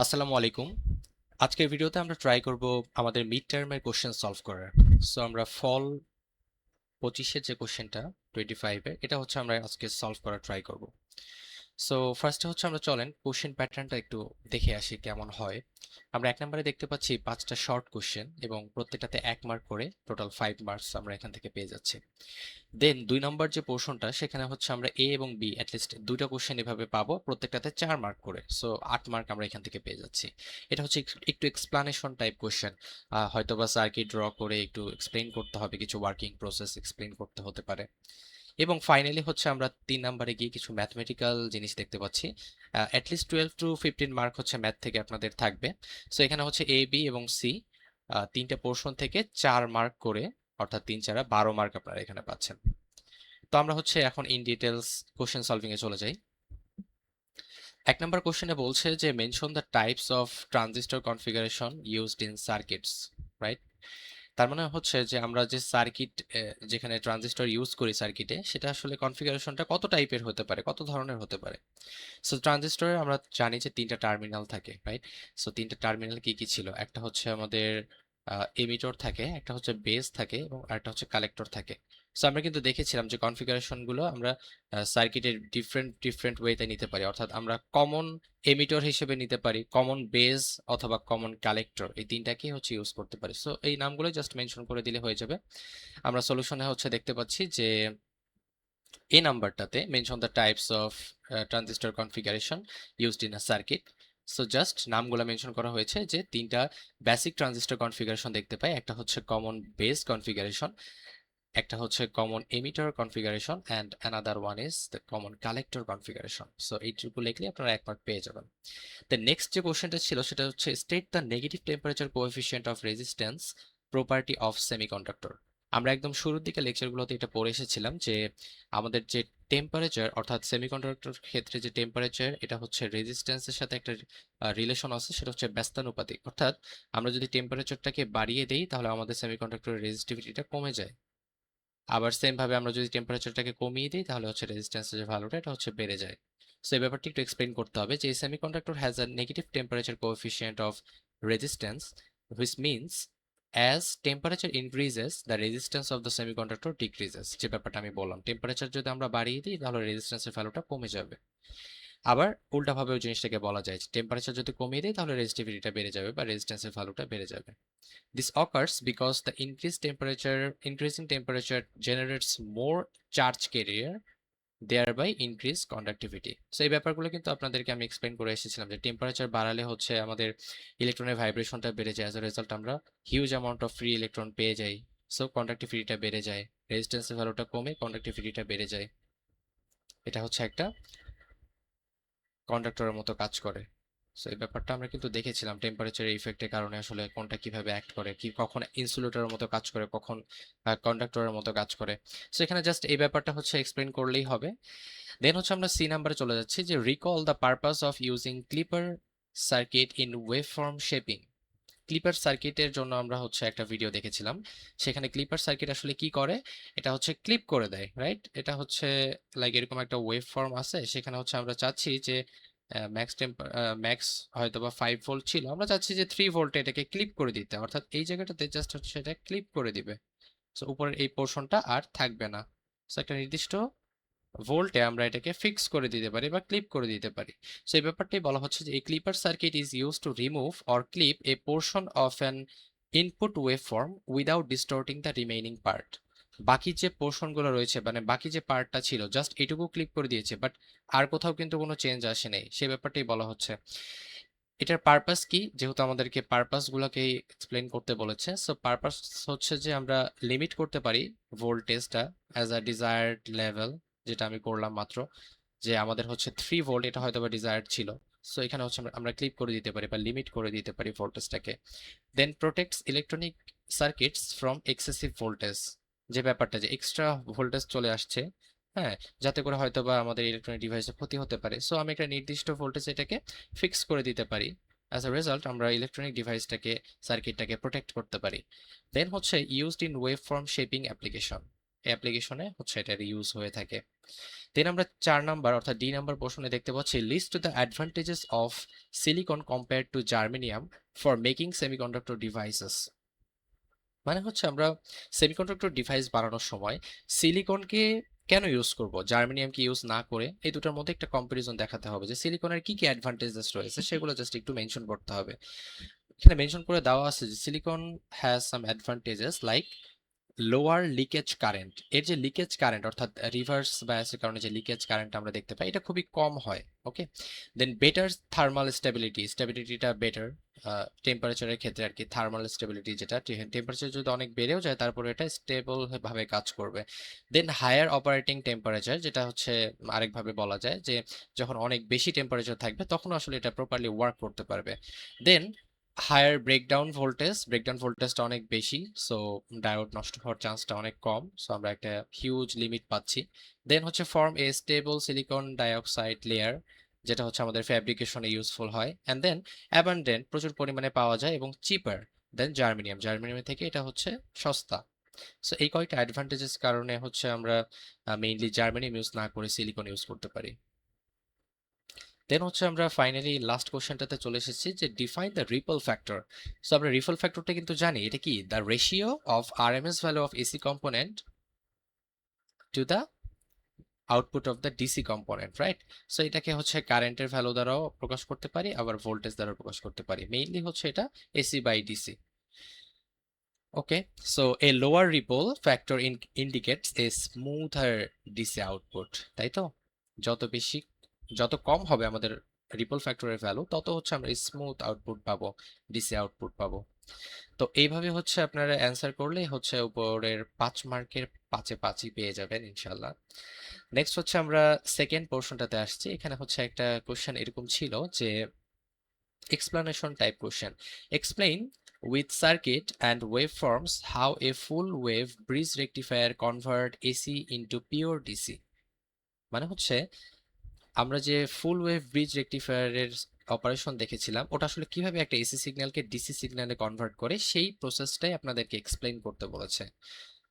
আসসালামু আলাইকুম। আজকের ভিডিওতে আমরা ট্রাই করব আমাদের মিড টার্মের কোশ্চেন সলভ করার। সো আমরা ফল 25-এর যে কোশ্চেনটা 25-এর এটা হচ্ছে আমরা আজকে সলভ করার ট্রাই করব। সো ফার্স্টে হচ্ছে আমরা চলেন কোশ্চেন প্যাটার্নটা একটু দেখে আসি কেমন হয়। আমরা এক নম্বরে দেখতে পাচ্ছি 5টা শর্ট কোশ্চেন এবং প্রত্যেকটাতে 1 মার্ক করে টোটাল 5 মার্কস আমরা এখান থেকে পেয়ে যাচ্ছি। দেন 2 নম্বর যে পোর্শনটা সেখানে হচ্ছে আমরা এ এবং বি অ্যাটলিস্ট দুইটা কোশ্চেন এভাবে পাবো প্রত্যেকটাতে 4 মার্ক করে। সো 8 মার্ক আমরা এখান থেকে পেয়ে যাচ্ছি। এটা হচ্ছে একটু এক্সপ্লানেশন টাইপ কোশ্চেন। হয়তোবা সার্কিট ড্র করে একটু এক্সপ্লেইন করতে হবে, কিছু ওয়ার্কিং প্রসেস এক্সপ্লেইন করতে হতে পারে। এবং ফাইনালি হচ্ছে আমরা 3 নম্বরে গিয়ে কিছু ম্যাথমেটিক্যাল জিনিস দেখতে পাচ্ছি। অ্যাটলিস্ট 12 টু 15 মার্ক হচ্ছে ম্যাথ থেকে আপনাদের থাকবে। সো এখানে হচ্ছে এ বি এবং সি তিনটে পোর্শন থেকে 4 মার্ক করে, অর্থাৎ 3 4 12 মার্ক আপনারা এখানে পাচ্ছেন। তো আমরা হচ্ছে এখন ইন ডিটেলস কোশ্চেন সলভিং এ চলে যাই। এক নাম্বার কোশ্চেনে বলছে যে mention the types of transistor configuration used in circuits, right? তার মানে হচ্ছে যে আমরা যে সার্কিট, যেখানে ট্রানজিস্টর ইউজ করি সার্কিটে, সেটা আসলে কনফিগারেশনটা কত টাইপের হতে পারে, কত ধরনের হতে পারে। সো ট্রানজিস্টরে আমরা জানি যে 3টা টার্মিনাল থাকে, রাইট? সো 3টা টার্মিনাল কি কি ছিল? একটা হচ্ছে আমাদের এমিটর থাকে, একটা হচ্ছে বেস থাকে এবং আরেকটা হচ্ছে কালেক্টর থাকে। সো আমরা কিন্তু দেখেছিলাম যে কনফিগারেশন গুলো আমরা সার্কিটের ডিফারেন্ট ডিফারেন্ট ওয়েতে নিতে পারি, অর্থাৎ আমরা কমন এমিটর হিসেবে নিতে পারি, কমন বেস অথবা কমন কালেক্টর, এই তিনটাকেই হচ্ছে ইউজ করতে পারি। সো এই নামগুলো জাস্ট মেনশন করে দিলে হয়ে যাবে। আমরা সলিউশনে হচ্ছে দেখতে পাচ্ছি যে এই নাম্বারটাতে mention the types of transistor configuration used in a circuit. So just নামগুলো মেনশন করা হয়েছে যে তিনটা বেসিক ট্রানজিস্টর কনফিগারেশন দেখতে পাই। একটা হচ্ছে কমন বেস কনফিগারেশন, একটা হচ্ছে common emitter configuration and another one is the common collector configuration. So এইটুকু লিখলে আপনারা 1 মার্ক পেয়ে যাবেন। দ্য নেক্সট যে কোশ্চেনটা ছিল সেটা হচ্ছে state the negative temperature coefficient of resistance property of semiconductor. আমরা একদম শুরুর দিকে লেকচারগুলোতে এটা পড়ে এসেছিলাম যে আমাদের যে টেম্পারেচার, অর্থাৎ সেমিকন্ডাক্টর ক্ষেত্রে যে টেম্পারেচার, এটা হচ্ছে রেজিস্ট্যান্সের সাথে একটা রিলেশন আছে, সেটা হচ্ছে ব্যস্তানুপাতিক। অর্থাৎ আমরা যদি টেম্পারেচারটাকে বাড়িয়ে দেই তাহলে আমাদের সেমিকন্ডাক্টরের রেজিস্টিভিটিটা কমে যায়। আবার সেম ভাবে আমরা যদি টেম্পারেচারটাকে কমিয়ে দিই তাহলে হচ্ছে রেজিস্ট্যান্সের যে ভ্যালুটা এটা হচ্ছে বেড়ে যায়। সো এই ব্যাপারটা একটু এক্সপ্লেইন করতে হবে যে semiconductor has a negative temperature coefficient of resistance, which means as temperature increases the resistance of the semiconductor decreases. যে ব্যাপারটা আমি বললাম, টেম্পারেচার যদি আমরা বাড়িয়ে দিই তাহলে রেজিস্ট্যান্সের ভ্যালুটা কমে যাবে। আবার উল্টাভাবে ওই জিনিসটাকে বলা যায়, টেম্পারেচার যদি কমিয়ে দিই তাহলে রেজিস্টিভিটিটা বেড়ে যাবে বা রেজিস্ট্যান্সের ভ্যালুটা বেড়ে যাবে। This occurs because the increasing temperature generates more charge carrier, thereby increase conductivity. So এই ব্যাপারগুলো কিন্তু আপনাদেরকে আমি এক্সপ্লেন করে এসেছিলাম যে টেম্পারেচার বাড়ালে হচ্ছে আমাদের ইলেকট্রনের ভাইব্রেশনটা বেড়ে যায়, অ্যাজ এ রেজাল্ট আমরা huge amount of free electron পেয়ে যাই। সো কন্ডাক্টিভিটিটা বেড়ে যায়, রেজিস্ট্যান্সের ভ্যালুটা কমে কন্ডাক্টিভিটিটা বেড়ে যায়। এটা হচ্ছে একটা কন্ডাক্টরের মতো কাজ করে। সো এই ব্যাপারটা আমরা কিন্তু দেখেছিলাম টেম্পারেচারের ইফেক্টের কারণে আসলে কোনটা কিভাবে অ্যাক্ট করে, কি কখন ইনসুলেটরের মতো কাজ করে, কখন কন্ডাক্টরের মতো কাজ করে। সো এখানে জাস্ট এই ব্যাপারটা হচ্ছে এক্সপ্লেন করলেই হবে। দেন হচ্ছে আমরা সি নাম্বারে চলে যাচ্ছি যে recall the purpose of using clipper circuit in wave form shaping. Clipper সার্কিটের জন্য আমরা হচ্ছে একটা ভিডিও দেখেছিলাম, সেখানে ক্লিপার সার্কিট আসলে কি করে, এটা হচ্ছে ক্লিপ করে দেয়, রাইট? এটা হচ্ছে লাইক এরকম একটা ওয়েভ ফর্ম আছে, সেখানে হচ্ছে আমরা চাচ্ছি যে ম্যাক্স হয়তো বা 5 ভোল্ট ছিল, আমরা চাচ্ছি যে 3 ভোল্টে এটাকে ক্লিপ করে দিতে, অর্থাৎ এই জায়গাটাতে জাস্ট হচ্ছে এটা ক্লিপ করে দিবে। সো উপরের এই পোর্শনটা আর থাকবে না। সো একটা নির্দিষ্ট ভোল্টে আমরা এটাকে ফিক্স করে দিতে পারি বা ক্লিপ করে দিতে পারি। সো এই ব্যাপারটাই বলা হচ্ছে যে এই clipper circuit is use to remove or clip a portion of an input wave form without distorting the remaining part. বাকি যে পোর্শনগুলো রয়েছে, মানে বাকি যে পার্টটা ছিল, জাস্ট এটুকু ক্লিপ করে দিয়েছে, বাট আর কোথাও কিন্তু কোনো চেঞ্জ আসে নাই, সেই ব্যাপারটাই বলা হচ্ছে। এটার পারপাস কি, যেহেতু আমাদেরকে পারপাস গুলোকে এক্সপ্লেন করতে বলেছে, সো পারপাস হচ্ছে যে আমরা লিমিট করতে পারি ভোল্টেজটা অ্যাজ আ ডিজায়ার্ড লেভেল, যেটা আমি করলাম মাত্র, যে আমাদের হচ্ছে 3 ভোল্ট, এটা হয়তো বা ডিজায়ার্ড ছিল। সো এখানে হচ্ছে আমরা ক্লিপ করে দিতে পারি বা লিমিট করে দিতে পারি ভোল্টেজটাকে। Then protects electronic circuits from excessive voltage, যে ব্যাপারটা যে এক্সট্রা ভোল্টেজ চলে আসছে, হ্যাঁ, যাতে করে হয়তো বা আমাদের ইলেকট্রনিক ডিভাইসে ক্ষতি হতে পারে। সো আমি একটা নির্দিষ্ট ভোল্টেজ এটাকে ফিক্স করে দিতে পারি। অ্যাজ আ রেজাল্ট আমরা ইলেকট্রনিক ডিভাইসটাকে, সার্কিটটাকে প্রোটেক্ট করতে পারি। দেন হচ্ছে used in wave form shaping application, এই অ্যাপ্লিকেশনে হচ্ছে এটার ইউজ হয়ে থাকে। দেন আমরা 4 নাম্বার অর্থাৎ ডি নাম্বার প্রশ্নে দেখতে পাচ্ছি list the advantages of silicon compared to germanium for making semiconductor devices. মানে হচ্ছে আমরা সেমিকন্ডাক্টর ডিভাইস বানানোর সময় সিলিকনকে কেন ইউজ করব, জার্মেনিয়ামকে ইউজ না করে? এই দুটার মধ্যে একটা কম্পারিজন দেখাতে হবে যে সিলিকনের কি কি অ্যাডভান্টেজেস রয়েছে সেগুলো জাস্ট একটু মেনশন করতে হবে। এখানে মেনশন করে দেওয়া আছে যে silicon has some advantages like lower leakage current. এর যে লিকেজ কারেন্ট অর্থাৎ রিভার্স বায়াসের কারণে যে লিকেজ কারেন্ট আমরা দেখতে পাই এটা খুবই কম হয়। ওকে, দেন বেটার থার্মাল স্টেবিলিটি, স্টেবিলিটিটা বেটার টেম্পারেচারের ক্ষেত্রে আর কি। থার্মাল স্টেবিলিটি যেটা টেম্পারেচার যদি অনেক বেড়েও যায় তারপরে এটা স্টেবল ভাবে কাজ করবে। দেন হায়ার অপারেটিং টেম্পারেচার, যেটা হচ্ছে আরেকভাবে বলা যায় যে যখন অনেক বেশি টেম্পারেচার থাকবে তখন আসলে এটা প্রপারলি ওয়ার্ক করতে পারবে। দেন হায়ার ব্রেকডাউন ভোল্টেজটা অনেক বেশি, সো ডায়োড নষ্ট হওয়ার চান্সটা অনেক কম, সো আমরা একটা হিউজ লিমিট পাচ্ছি। দেন হচ্ছে ফর্ম এ স্টেবল সিলিকন ডাইঅক্সাইড লেয়ার, যেটা হচ্ছে আমাদের ফ্যাব্রিকেশনে ইউজফুল হয়। অ্যান্ড দেন অ্যাবান্ডেন্ট, প্রচুর পরিমাণে পাওয়া যায় এবং চিপার দেন জার্মেনিয়াম থেকে এটা হচ্ছে সস্তা। সো এই কয়েকটা অ্যাডভান্টেজেস কারণে হচ্ছে আমরা মেইনলি জার্মেনিয়াম ইউজ না করে সিলিকন ইউজ করতে পারি। দেন হচ্ছে আমরা ফাইনালি লাস্ট কোশ্চেনটাতে চলে এসেছি যে define the ripple factor. So আমরা রিপল ফ্যাক্টরটা কিন্তু জানি, এটা কি the ratio of RMS value of AC component to the output of the DC component, right? So এটাকে হচ্ছে কারেন্টের ভ্যালু দ্বারাও প্রকাশ করতে পারি, আবার ভোল্টেজ দ্বারাও প্রকাশ করতে পারি। মেইনলি হচ্ছে এটা AC by DC. Okay, so a lower ripple factor indicates a smoother DC output, তাই তো? যত কম হবে আমাদের রিপল ফ্যাক্টরের ভ্যালু তত হচ্ছে আমরা স্মুথ আউটপুট পাবো, ডিসি আউটপুট পাবো। তো এইভাবে হচ্ছে আপনারা অ্যান্সার করলে হচ্ছে উপরের 5 মার্কের 5-এ 5ই পেয়ে যাবেন ইনশাল্লাহ। নেক্সট হচ্ছে আমরা সেকেন্ড পোর্শনটাতে আসছি। এখানে হচ্ছে একটা কোশ্চেন এরকম ছিল যে explanation type question. Explain with circuit and waveforms how a full wave bridge rectifier convert AC into pure DC. মানে হচ্ছে আমরা যে ফুল ওয়েভ ব্রিজ রেকটিফায়ারের অপারেশন দেখেছিলাম ওটা আসলে কিভাবে একটা এসি সিগন্যালকে ডিসি সিগন্যালে কনভার্ট করে সেই প্রসেসটাই আপনাদেরকে এক্সপ্লেইন করতে বলেছে।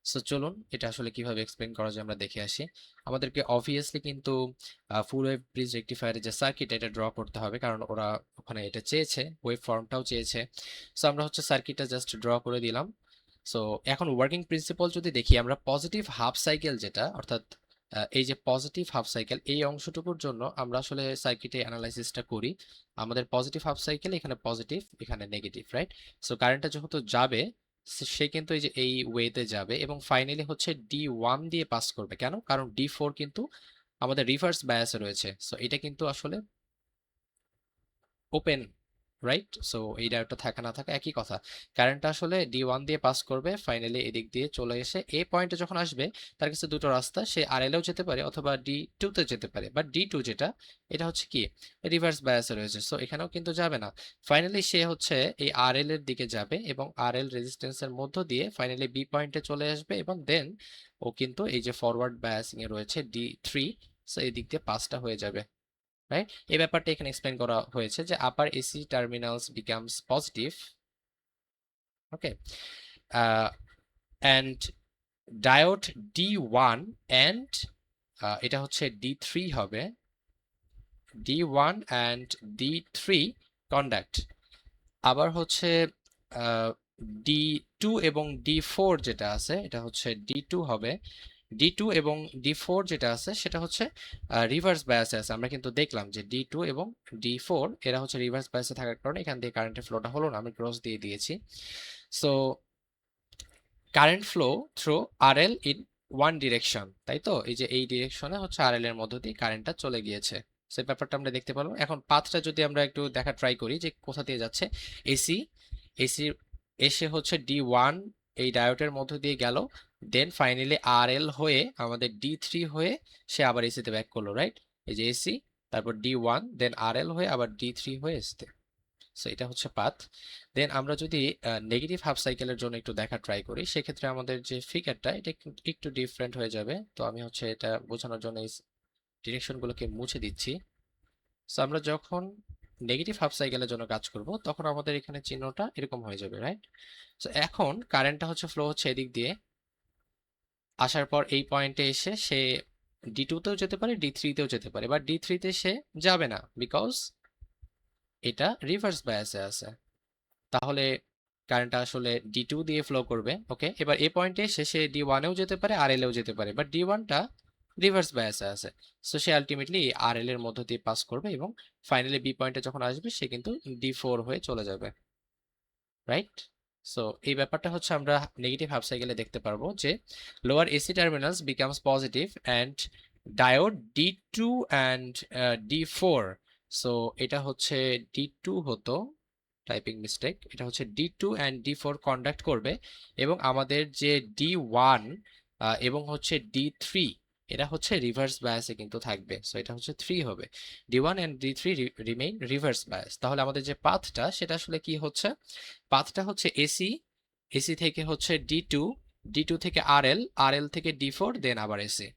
সো চলুন এটা আসলে কিভাবে এক্সপ্লেইন করা যায় আমরা দেখে আসি। আমাদেরকে অবভিয়াসলি কিন্তু ফুল ওয়েভ ব্রিজ রেকটিফায়ারের যে সার্কিট এটা ড্র করতে হবে, কারণ ওরা ওখানে এটা চেয়েছে, ওয়েভ ফর্মটাও চেয়েছে। সো আমরা হচ্ছে সার্কিটটা জাস্ট ড্র করে দিলাম। সো এখন ওয়ার্কিং প্রিন্সিপাল যদি দেখি, আমরা পজিটিভ হাফ সাইকেল যেটা অর্থাৎ এই যে পজিটিভ হাফ সাইকেল এই অংশটুকুর জন্য আমরা আসলে সার্কিটে অ্যানালাইসিসটা করি। আমাদের পজিটিভ হাফ সাইকেল এখানে পজিটিভ এখানে নেগেটিভ, রাইট? সো কারেন্টটা যেহেতু যাবে সে কিন্তু এই যে এই ওয়েতে যাবে এবং ফাইনালি হচ্ছে D1 দিয়ে পাস করবে। কেন? কারণ D4 কিন্তু আমাদের রিভার্স বায়াসে রয়েছে। সো এটা কিন্তু আসলে ওপেন, রাইট? সো এই ডায়োডটা থাকা না থাকা একই কথা। কারেন্টটা আসলে D1 দিয়ে পাস করবে, ফাইনালি এদিক দিয়ে চলে এসে এ পয়েন্টে যখন আসবে তার কাছে দুটো রাস্তা, সে RL-এও যেতে পারে অথবা D2 তে যেতে পারে। বাট D2 যেটা এটা হচ্ছে কি রিভার্স বায়াসে রয়েছে, সো এখানেও কিন্তু যাবে না। ফাইনালি সে হচ্ছে এই RL এর দিকে যাবে এবং RL রেজিস্ট্যান্সের মধ্য দিয়ে ফাইনালি বি পয়েন্টে চলে আসবে এবং দেন ও কিন্তু এই যে ফরওয়ার্ড বায়াসিং এ রয়েছে D3, সো এই দিক দিয়ে পাসটা হয়ে যাবে, রাইট? এই ব্যাপারটা এখানে এক্সপ্লেন করা হয়েছে যে upper AC terminals becomes positive, okay, and diode D1 and এটা হচ্ছে D3 হবে, D1 অ্যান্ড D3 কন্ডাক্ট। আবার হচ্ছে D2 এবং D4 যেটা আছে এটা হচ্ছে D2 হবে, D2 এবং D4 যেটা আছে সেটা হচ্ছে রিভার্স বায়াসে আছে। আমরা কিন্তু দেখলাম যে D2 এবং D4 এরা হচ্ছে রিভার্স বায়াসে থাকার কারণে এখান দিয়ে কারেন্টের ফ্লোটা হলো না, আমি ক্রস দিয়ে দিয়েছি। So current flow through RL in one direction, তাই তো? এই যে এই ডিরেকশনে হচ্ছে RL এর মধ্য দিয়ে কারেন্টটা চলে গিয়েছে, সেই ব্যাপারটা আমরা দেখতে পেলাম। এখন পাথটা যদি আমরা একটু দেখা ট্রাই করি যে কোথা দিয়ে যাচ্ছে, এসি এসি এসে হচ্ছে D1 এই ডায়োডের মধ্য দিয়ে গেল, দেন ফাইনালি RL হয়ে আমাদের D3 হয়ে সে আবার এসিতে ব্যাক করলো, রাইট? এই যে এসি তারপর D1 দেন RL হয়ে আবার D3 হয়ে এসিতে। সো এটা হচ্ছে পাথ। দেন আমরা যদি নেগেটিভ হাফ সাইকেলের জন্য একটু দেখা ট্রাই করি সেক্ষেত্রে আমাদের যে ফিগারটা এটা একটু ডিফারেন্ট হয়ে যাবে। তো আমি হচ্ছে এটা বোঝানোর জন্য এই ডিরেকশনগুলোকে মুছে দিচ্ছি। সো আমরা যখন নেগেটিভ হাফ সাইকেলের জন্য কাজ করব তখন আমাদের এখানে চিহ্নটা এরকম হয়ে যাবে, রাইট? সো এখন কারেন্টটা হচ্ছে ফ্লো হচ্ছে এদিক দিয়ে, আসার পর এই পয়েন্টে এসে সে D2 তেও যেতে পারে, D3 তেও যেতে পারে, বাট D3 তে সে যাবে না বিকজ এটা রিভার্স বায়াসে আছে। তাহলে কারেন্টটা আসলে D2 দিয়ে ফ্লো করবে। ওকে, এবার এই পয়েন্টে শেষে D1 এও যেতে পারে, RL এও যেতে পারে, বাট D1 টা রিভার্স বায়াসে আছে। সো সে আলটিমেটলি RL এর মধ্য দিয়ে পাস করবে এবং ফাইনালি বি পয়েন্টে যখন আসবে সে কিন্তু D4 হয়ে চলে যাবে, রাইট? সো এই ব্যাপারটা হচ্ছে আমরা নেগেটিভ হাফ সাইকেলে দেখতে পারবো যে lower AC terminals becomes positive and diode D2 and D4। So এটা হচ্ছে D2 হতো, টাইপিং মিস্টেক, এটা হচ্ছে D2 অ্যান্ড D4 কন্ডাক্ট করবে এবং আমাদের যে D1 এবং হচ্ছে D3 এটা হচ্ছে রিভার্স বায়াসে কিন্তু থাকবে। সো এটা হচ্ছে 3 হবে, D1 and D3 remain reverse bias. তাহলে আমাদের যে পাথটা সেটা আসলে কি হচ্ছে, পাথটা হচ্ছে এসি, এসি থেকে হচ্ছে D2, D2 থেকে RL, RL থেকে D4, দেন আবার এসি।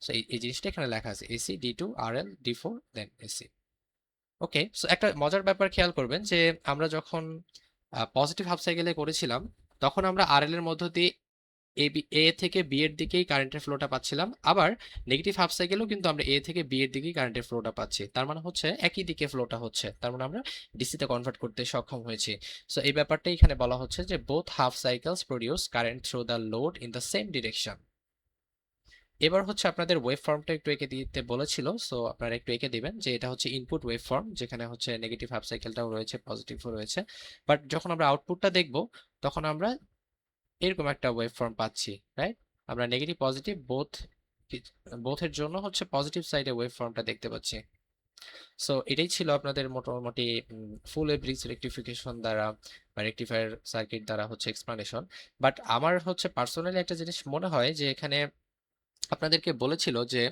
সো এই জিনিসটা এখানে লেখা আছে, এসি D2 RL D4 দেন এসি। ওকে, সো একটা মজার ব্যাপার খেয়াল করবেন যে আমরা যখন পজিটিভ হাফ সাইকেলে করেছিলাম তখন আমরা আরএল এর মধ্য দিয়ে এ থেকে বি এর দিকেই কারেন্টের ফ্লোটা পাচ্ছিলাম, আবার নেগেটিভ হাফ সাইকেলেও কিন্তু আমরা এ থেকে বি এর দিকেই কারেন্টের ফ্লোটা পাচ্ছি। তার মানে হচ্ছে একই দিকে ফ্লোটা হচ্ছে, তার মানে আমরা ডিসিতে কনভার্ট করতে সক্ষম হয়েছি। সো এই ব্যাপারটাই এখানে বলা হচ্ছে যে both half cycles produce current through the load in the same direction. এবার হচ্ছে আপনাদের ওয়েভ ফর্মটা একটু এঁকে দিতে বলেছিল, সো আপনারা একটু এঁকে দিবেন যে এটা হচ্ছে ইনপুট ওয়েভ ফর্ম, যেখানে হচ্ছে নেগেটিভ হাফ সাইকেলটাও রয়েছে, পজিটিভও রয়েছে, বাট যখন আমরা আউটপুটটা দেখব তখন আমরা এরকম একটা ওয়েভ ফর্ম পাচ্ছি, রাইট? আমরা নেগেটিভ পজিটিভ বোথের জন্য হচ্ছে পজিটিভ সাইডে ওয়েভ ফর্মটা দেখতে পাচ্ছি। সো এটাই ছিল আপনাদের মোটামুটি ফুল ওয়েভ ব্রিজ রেকটিফিকেশন দ্বারা বা রেকটিফায়ার সার্কিট দ্বারা হচ্ছে এক্সপ্লানেশন। বাট আমার হচ্ছে পার্সোনালি একটা জিনিস মনে হয় যে এখানে আপনাদেরকে বলেছিল যে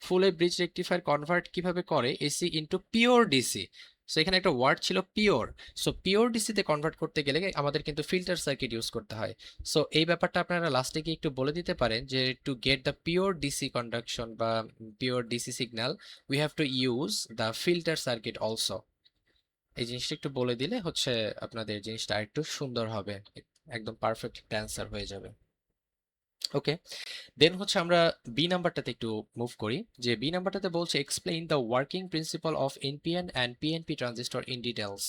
ফুল ওয়েভ ব্রিজ রেকটিফায়ার কনভার্ট কিভাবে করে AC into pure DC. So এখানে একটা ওয়ার্ড ছিল পিওর। সো পিওর ডিসিতে কনভার্ট করতে গেলে আমাদের কিন্তু ফিল্টার সার্কিট ইউজ করতে হয়। সো এই ব্যাপারটা আপনারা লাস্টে গিয়ে একটু বলে দিতে পারেন যে to get the pure DC conduction বা pure DC signal we have to use the filter circuit also. এই জিনিসটা একটু বলে দিলে হচ্ছে আপনাদের জিনিসটা একটু সুন্দর হবে, একদম পারফেক্ট অ্যান্সার হয়ে যাবে। ওকে, দেন হচ্ছে আমরা বি নাম্বারটাতে একটু মুভ করি, যে বি নাম্বারটাতে বলছে explain the working principle of NPN and PNP transistor in details.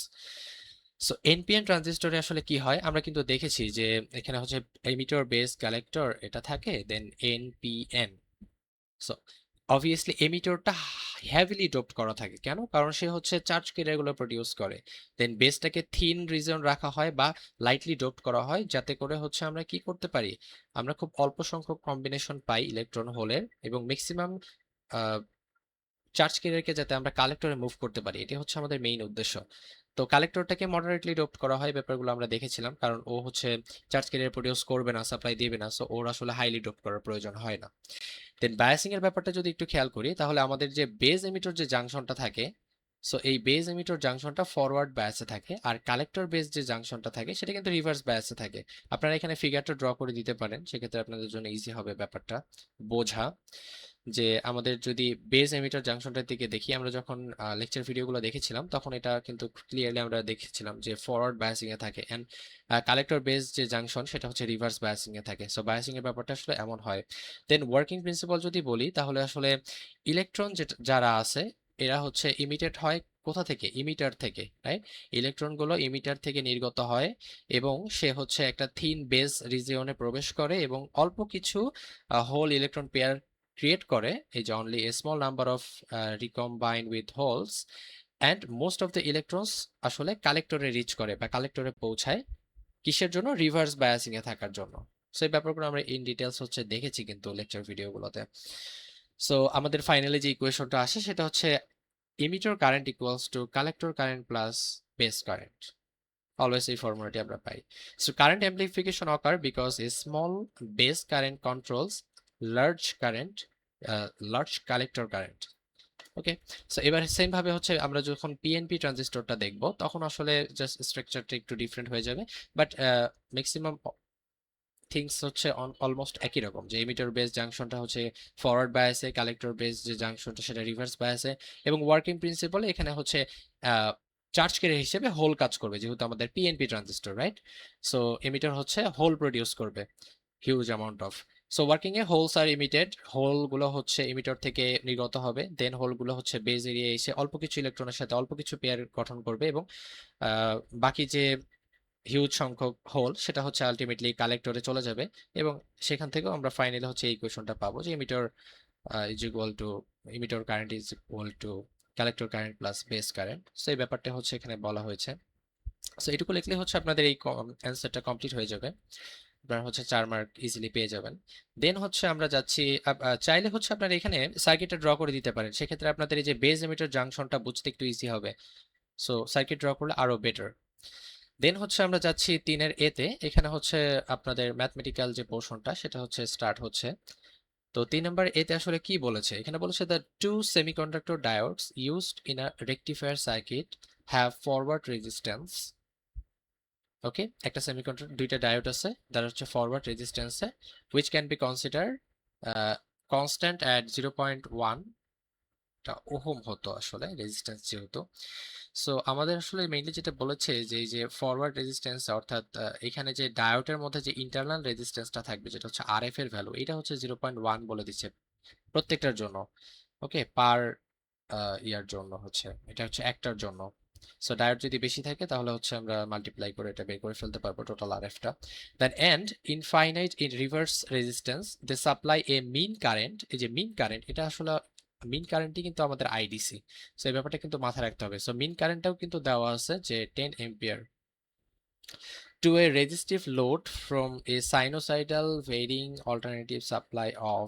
So NPN ট্রানজিস্টরে আসলে কি হয় আমরা কিন্তু দেখেছি যে এখানে হচ্ছে এমিটর বেস কালেক্টর এটা থাকে, দেন এনপিএন। সো অবভিয়াসলি এমিটরটা হেভিলি ডোপড করা থাকে, কেন? কারণ সে হচ্ছে চার্জ ক্যারিয়ারগুলো প্রডিউস করে। দেন বেসটাকে থিন রিজন রাখা হয় বা লাইটলি ডোপড করা হয়, যাতে করে হচ্ছে আমরা কি করতে পারি, আমরা খুব অল্প সংখ্যক কম্বিনেশন পাই ইলেকট্রন হোলের এবং ম্যাক্সিমাম চার্জ ক্যারিয়ারকে যাতে আমরা কালেক্টরে মুভ করতে পারি, এটি হচ্ছে আমাদের মেইন উদ্দেশ্য। তো কালেক্টরটাকে মডারেটলি ডোপড করা হয়, ব্যাপারগুলো আমরা দেখেছিলাম, কারণ ও হচ্ছে চার্জ ক্যারিয়ার প্রডিউস করবে না, সাপ্লাই দেবে না, সো ওর আসলে হাইলি ডোপড করার প্রয়োজন হয় না। দেন বায়াসিং এর ব্যাপারটা যদি একটু খেয়াল করি তাহলে আমাদের যে বেজ এমিটর যে জাংশনটা থাকে, সো এই বেজ এমিটর জাংশনটা ফরওয়ার্ড বায়াসে থাকে, আর কালেক্টর বেজ যে জাংশনটা থাকে সেটা কিন্তু রিভার্স বায়াসে থাকে। আপনারা এখানে ফিগারটা ড্র করে দিতে পারেন, সেক্ষেত্রে আপনাদের জন্য ইজি হবে ব্যাপারটা বোঝা। যে আমাদের যদি বেজ এমিটার জাংশনটার দিকে দেখি, আমরা যখন লেকচার ভিডিওগুলো দেখেছিলাম তখন এটা কিন্তু ক্লিয়ারলি আমরা দেখেছিলাম যে ফরওয়ার্ড বায়াসিং এ থাকে, এন্ড কালেক্টর বেজ যে জাংশন সেটা হচ্ছে রিভার্স বায়াসিং এ থাকে। সো বায়াসিং এর ব্যাপারটা আসলে এমন হয়। দেন ওয়ার্কিং প্রিন্সিপাল যদি বলি তাহলে আসলে ইলেকট্রন যারা আছে এরা হচ্ছে ইমিটেড হয় কোথা থেকে, ইমিটার থেকে, রাইট? ইলেকট্রনগুলো ইমিটার থেকে নির্গত হয় এবং সে হচ্ছে একটা থিন বেজ রিজিয়নে প্রবেশ করে এবং অল্প কিছু হোল ইলেকট্রন পেয়ার ক্রিয়েট করে, এই যে only a small number of recombined with holes and most of the electrons আসলে কালেক্টরে রিচ করে বা কালেক্টরে পৌঁছায়, কিসের জন্য? রিভার্স বায়াসিং এ থাকার জন্য। সো এই ব্যাপারগুলো আমরা ইন ডিটেলস হচ্ছে দেখেছি কিন্তু লেকচার ভিডিওগুলোতে। সো আমাদের ফাইনালি যে ইকুয়েশনটা আসে সেটা হচ্ছে emitter current equals to collector current plus base current. Always এই ফর্মুলাটি আমরা পাই। So current amplification occur because a small base current controls large current, large collector current. Okay, so এবার সেম ভাবে হচ্ছে আমরা যখন পিএনপি ট্রানজিস্টরটা দেখব তখন আসলে জাস্ট স্ট্রাকচারটা একটু ডিফারেন্ট হয়ে যাবে, বাট ম্যাক্সিমাম থিংস হচ্ছে অলমোস্ট একই রকম, যে এমিটার বেস জাংশনটা হচ্ছে ফরওয়ার্ড বায়াসে, কালেক্টর বেস যে জাংশনটা সেটা রিভার্স বায়াসে, এবং ওয়ার্কিং প্রিন্সিপাল এখানে হচ্ছে চার্জ ক্যারিয়ার হিসেবে হোল কাজ করবে, যেহেতু আমাদের PNP transistor, right? So emitter হচ্ছে হোল প্রডিউস করবে huge amount of, so working a holes are emitted, hole গুলো হচ্ছে ইমিটর থেকে নির্গত হবে, দেন হোল গুলো হচ্ছে বেজ এরিয়া এসে অল্প কিছু ইলেকট্রনের সাথে অল্প কিছু পেয়ার গঠন করবে, এবং বাকি যে হিউজ সংখ্যক হোল সেটা হচ্ছে আলটিমেটলি কালেক্টরে চলে যাবে, এবং সেখান থেকেও আমরা ফাইনালি হচ্ছে এই ইকুয়েশনটা পাবো যে emitter is equal two, emitter current is equal two collector current plus base current. So এই ব্যাপারটা হচ্ছে এখানে বলা হয়েছে। সো এটুকু লিখলে হচ্ছে আপনাদের এই অ্যান্সারটা কমপ্লিট হয়ে যাবে, আপনারা হচ্ছে 4 মার্ক ইজিলি পেয়ে যাবেন। দেন হচ্ছে আমরা যাচ্ছি, চাইলে হচ্ছে আপনারা এখানে সার্কিটটা ড্র করে দিতে পারেন, সেক্ষেত্রে আপনাদের এই যে বেজ এমিটার জাংশনটা বুঝতে একটু ইজি হবে। সো সার্কিট ড্র করলে আরো বেটার। দেন হচ্ছে আমরা যাচ্ছি 3-এর এতে, এখানে হচ্ছে আপনাদের ম্যাথমেটিক্যাল যে পোর্শনটা সেটা হচ্ছে স্টার্ট হচ্ছে। তো 3 নম্বর এতে আসলে কি বলেছে, এখানে বলেছে the two semiconductor diodes used in a rectifier circuit have forward resistance. Okay, একটা সেমিকন্ডাক্টর, দুইটা ডায়োড আছে, তার হচ্ছে ফরওয়ার্ড রেজিস্ট্যান্সে which can be considered constant at 0.1 ohm হতো আসলে রেজিস্ট্যান্স যেহেতু। সো আমাদের আসলে মেইনলি যেটা বলেছে যে এই যে ফরওয়ার্ড রেজিস্ট্যান্স, অর্থাৎ এখানে যে ডায়োডের মধ্যে যে ইন্টারনাল রেজিস্ট্যান্সটা থাকবে যেটা হচ্ছে আরএফ এর ভ্যালু, এটা হচ্ছে 0.1 বলে দিচ্ছে প্রত্যেকটার জন্য। ওকে, পার ইয়ার জন্য হচ্ছে, এটা হচ্ছে একটার জন্য। সো ডায়োড যদি বেশি থাকে তাহলে হচ্ছে আমরা মাল্টিপ্লাই করে এটা বের করে ফেলতে পারবো টোটাল আরএফটা। Then and infinite in reverse resistance they supply a mean current. এই যে মিন কারেন্ট, এটা আসলে মিন কারেন্টই কিন্তু আমাদের আইডিসি। সো এই ব্যাপারটা কিন্তু মাথায় রাখতে হবে। সো মিন কারেন্টটাও কিন্তু দেওয়া আছে যে 10 ampere to a resistive load from a sinusoidal varying alternative supply of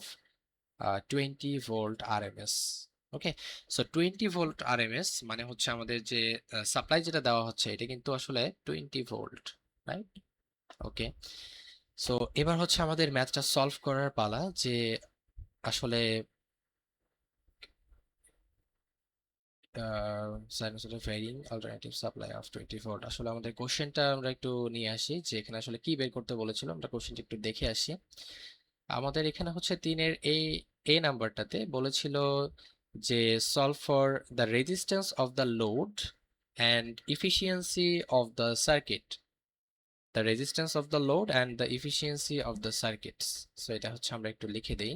20 volt RMS. Okay, so 20 volt RMS মানে হচ্ছে আমাদের যে সাপ্লাই যেটা দেওয়া হচ্ছে এটা কিন্তু আসলে 20 ভোল্ট, রাইট? ওকে, সো এবার হচ্ছে আমাদের ম্যাথটা সলভ করার পালা, যে আসলে sinusoidal varying alternative supply of 20 volt, আসলে আমাদের কোশ্চেনটা আমরা একটু নিয়ে আসি যে এখানে আসলে কি বের করতে বলেছিল, আমরা কোশ্চেনটা একটু দেখে আসি। আমাদের এখানে হচ্ছে 3-এর এই এ নাম্বারটাতে বলেছিল যে solve for the resistance of the load and efficiency of the circuit, the resistance of the load and the efficiency of the circuits. So এটা হচ্ছে আমরা একটু লিখে দেই,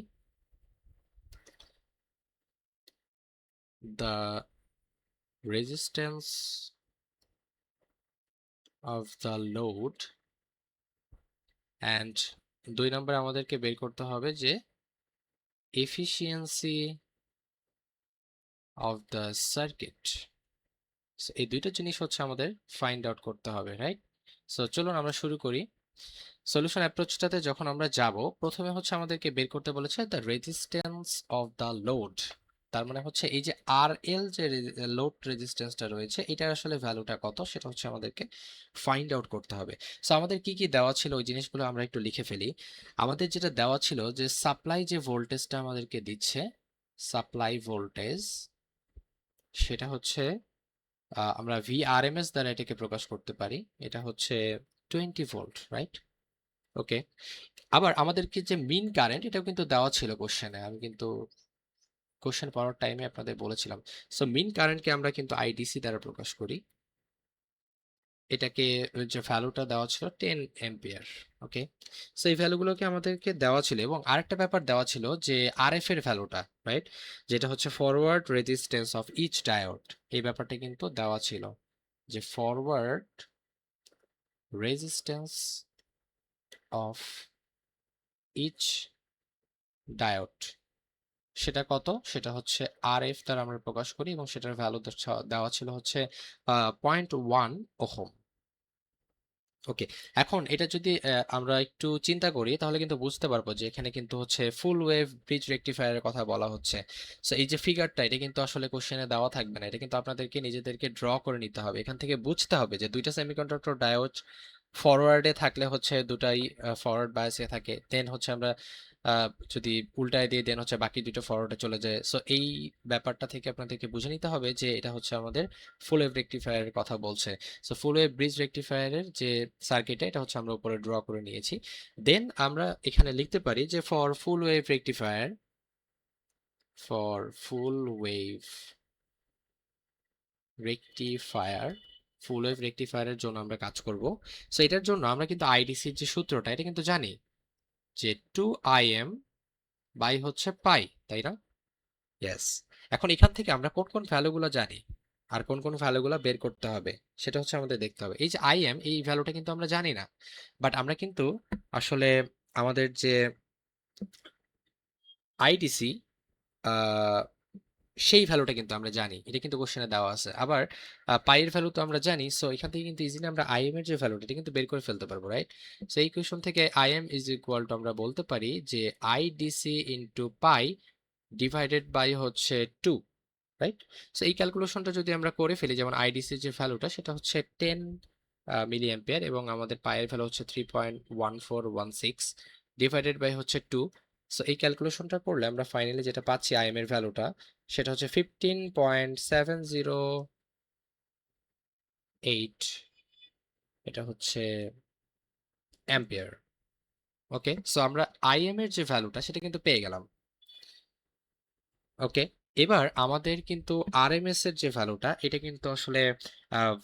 the resistance of the load and 2 নম্বরে আমাদেরকে বের করতে হবে যে এফিসিয়েন্সি অফ দ্য সার্কিট। এই দুইটা জিনিস হচ্ছে আমাদের ফাইন্ড আউট করতে হবে, রাইট? সো চলুন আমরা শুরু করি। সলিউশন অ্যাপ্রোচটাতে যখন আমরা যাব, প্রথমে হচ্ছে আমাদেরকে বের করতে বলেছে the resistance of the load. তার মানে হচ্ছে এই যে আর এল যে লোড রেজিস্ট্যান্সটা রয়েছে এটার আসলে ভ্যালুটা কত সেটা হচ্ছে আমাদেরকে ফাইন্ড আউট করতে হবে। সো আমাদের কি কি দেওয়া ছিল ওই জিনিসগুলো আমরা একটু লিখে ফেলি। আমাদের যেটা দেওয়া ছিল যে সাপ্লাই যে ভোল্টেজটা আমাদেরকে দিচ্ছে, সাপ্লাই ভোল্টেজ সেটা হচ্ছে আমরা ভিআরএমএস দ্বারা এটাকে প্রকাশ করতে পারি, এটা হচ্ছে 20 ভোল্ট, রাইট? ওকে, আবার আমাদেরকে যে মিন কারেন্ট এটাও কিন্তু দেওয়া ছিল কোশ্চেনে, আমি কিন্তু কোশ্চেন পড়ার টাইমে আপনাদের বলেছিলাম। সো মিন কারেন্টকে আমরা কিন্তু আইডিসি দ্বারা প্রকাশ করি, এটাকে যে ভ্যালুটা দেওয়া ছিল 10 এম্পিয়ার। ওকে, সো এই ভ্যালুগুলোকে আমাদেরকে দেওয়া ছিল, এবং আরেকটা ব্যাপার দেওয়া ছিল যে আরএফ এর ভ্যালুটা, রাইট, যেটা হচ্ছে forward resistance of each diode, এই ব্যাপারটা কিন্তু দেওয়া ছিল যে forward resistance of each diode সেটা কত, সেটা হচ্ছে আর এফ দ্বারা আমরা প্রকাশ করি, এবং সেটার ভ্যালু দেওয়া ছিল হচ্ছে 0.1 ওহম। ওকে, এখন এটা যদি আমরা একটু চিন্তা করি তাহলে কিন্তু বুঝতে পারবো যে এখানে কিন্তু হচ্ছে ফুল ওয়েভ ব্রিজ রেকটিফায়ারের কথা বলা হচ্ছে। সো এই যে ফিগারটা এটা কিন্তু আসলে কোশ্চেনে দেওয়া থাকবে না, এটা কিন্তু আপনাদেরকে নিজেদেরকে ড্র করে নিতে হবে। এখান থেকে বুঝতে হবে যে দুইটা সেমিকন্ডাক্টর ডায়োড ফরওয়ার্ডে থাকলে হচ্ছে দুটাই ফরওয়ার্ড বায়াসে থাকে, দেন হচ্ছে আমরা যদি উল্টায় দিয়ে দেন হচ্ছে বাকি দুটো ফরওয়ার্ডে চলে যায়। সো এই ব্যাপারটা থেকে আপনাদেরকে বুঝে নিতে হবে যে এটা হচ্ছে আমাদের ফুল ওয়েভ রেকটিফায়ারের কথা বলছে। সো ফুল ওয়েভ ব্রিজ রেকটিফায়ারের যে সার্কিটটা এটা হচ্ছে আমরা উপরে ড্র করে নিয়েছি। দেন আমরা এখানে লিখতে পারি যে for full wave rectifier, for full wave rectifier, full wave রেকটিফায়ারের জন্য আমরা কাজ করব। সো এটার জন্য আমরা কিন্তু আইডিসির যে সূত্রটা এটা কিন্তু জানি, যে 2im বাই হচ্ছে পাই, তাই না? ইয়েস। এখন এখান থেকে আমরা কোন কোন ভ্যালুগুলো জানি আর কোন কোন ভ্যালুগুলো বের করতে হবে সেটা হচ্ছে আমাদের দেখতে হবে। এই যে im, এই ভ্যালুটা কিন্তু আমরা জানি না, বাট আমরা কিন্তু আসলে আমাদের যে আইডিসি সেই ভ্যালুটা কিন্তু আমরা জানি, এটা কিন্তু কোশ্চেনে দেওয়া আছে। আবার পাইয়ের ভ্যালু তো আমরা জানি, সো এখান থেকে কিন্তু ইজিলি আমরা আইএম এর যে ভ্যালুটা এটা কিন্তু বের করে ফেলতে পারবো, রাইট? সো এই কোশ্চেন থেকে আইএম ইজ ইকুয়াল টু আমরা বলতে পারি যে IDC into pi divided by হচ্ছে 2, রাইট? সো এই ক্যালকুলেশনটা যদি আমরা করে ফেলি, যেমন আইডিসি যে ভ্যালুটা সেটা হচ্ছে 10 মিলি অ্যাম্পিয়ার এবং আমাদের পায়ের ভ্যালু হচ্ছে 3.1416 ডিভাইডেড বাই হচ্ছে 2। সো এই ক্যালকুলেশনটা করলে আমরা ফাইনালি যেটা পাচ্ছি আইএম এর ভ্যালুটা সেটা হচ্ছে 15.708, এটা হচ্ছে অ্যাম্পিয়ার। ওকে, সো আমরা আইএম এর যে ভ্যালুটা সেটা কিন্তু পেয়ে গেলাম। ওকে, এবার আমাদের কিন্তু আরএমএস এর যে ভ্যালুটা এটা কিন্তু আসলে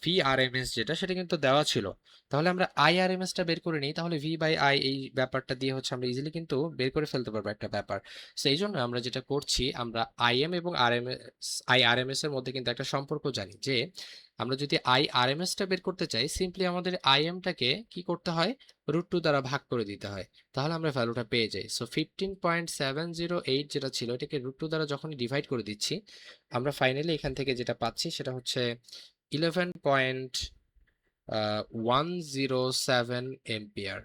ভিআরএমএস যেটা সেটা কিন্তু দেওয়া ছিল। তাহলে আমরা আইআরএমএস টা বের করে নিই, তাহলে ভি বাই আই এই ব্যাপারটা দিয়ে হচ্ছে আমরা ইজিলি কিন্তু বের করে ফেলতে পারবো একটা ব্যাপার। সো এই জন্য আমরা যেটা করছি, আমরা আইএম এবং আইআরএমএস এর মধ্যে কিন্তু একটা সম্পর্ক জানি যে আমরা যদি আইআরএমএস টা বের করতে চাই, সিম্পলি আমাদের আইএম টাকে কি করতে হয়, √2 দ্বারা ভাগ করে দিতে হয়, তাহলে আমরা ভ্যালুটা পেয়ে যাই। সো 15.708 যেটা ছিল এটাকে √2 দ্বারা যখন ডিভাইড করে দিচ্ছি, আমরা ফাইনালি এখান থেকে যেটা পাচ্ছি সেটা হচ্ছে 11.107 এম্পিয়ার।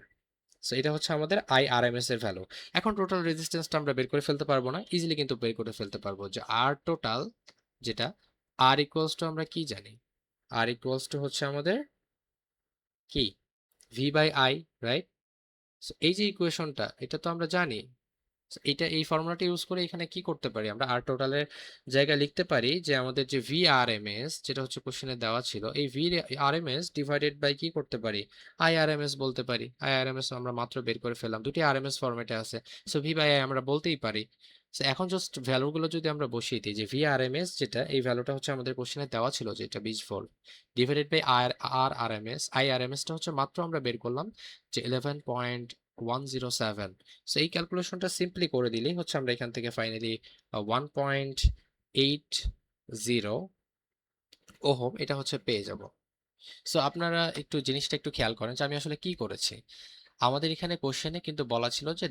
সো এটা হচ্ছে আমাদের আইআরএমএস এর ভ্যালু। এখন টোটাল রেজিস্ট্যান্সটা আমরা বের করে ফেলতে পারবো না, ইজিলি কিন্তু বের করে ফেলতে পারবো যে আর টোটাল, যেটা আর ইকুয়ালস টু আমরা কি জানি, আর ইকুয়ালস টু হচ্ছে আমাদের কি, ভি বাই আই, রাইট? এই যে ইকুয়েশনটা এটা তো আমরা জানি। So, এটা এই ফর্মুলাটা ইউজ করে এখানে কি করতে পারি, আমরা আর টোটালের জায়গায় লিখতে পারি যে আমাদের যে ভিআরএমএস যেটা হচ্ছে কোশ্চেনে দেওয়া ছিল, এই ভিআরএমএস ডিভাইডেড বাই কি করতে পারি, আইআরএমএস বলতে পারি। আইআরএমএস আমরা মাত্র বের করে ফেললাম, দুটি আরএমএস ফরম্যাটে আছে, সো ভি বাই আই আমরা বলতেই পারি। সো এখন জাস্ট ভ্যালুগুলো যদি আমরা বসিয়ে দিই, যে ভিআরএমএস যেটা এই ভ্যালুটা হচ্ছে আমাদের কোশ্চেনে দেওয়া ছিল যেটা 20 ভোল্ট, ডিভাইডেড বাই আরএমএস, আইআরএমএসটা হচ্ছে মাত্র আমরা বের করলাম যে 11.107। সো এই ক্যালকুলেশনটা সিম্পলি করে দিলেই হচ্ছে আমরা এখান থেকে ফাইনালি 1.80 ওহম এটা হচ্ছে পেয়ে যাব। সো আপনারা একটু জিনিসটা একটু খেয়াল করেন যে আমি আসলে কি করেছি। আমাদের এখানে কোশ্চেনে কিন্তু বলা ছিল যে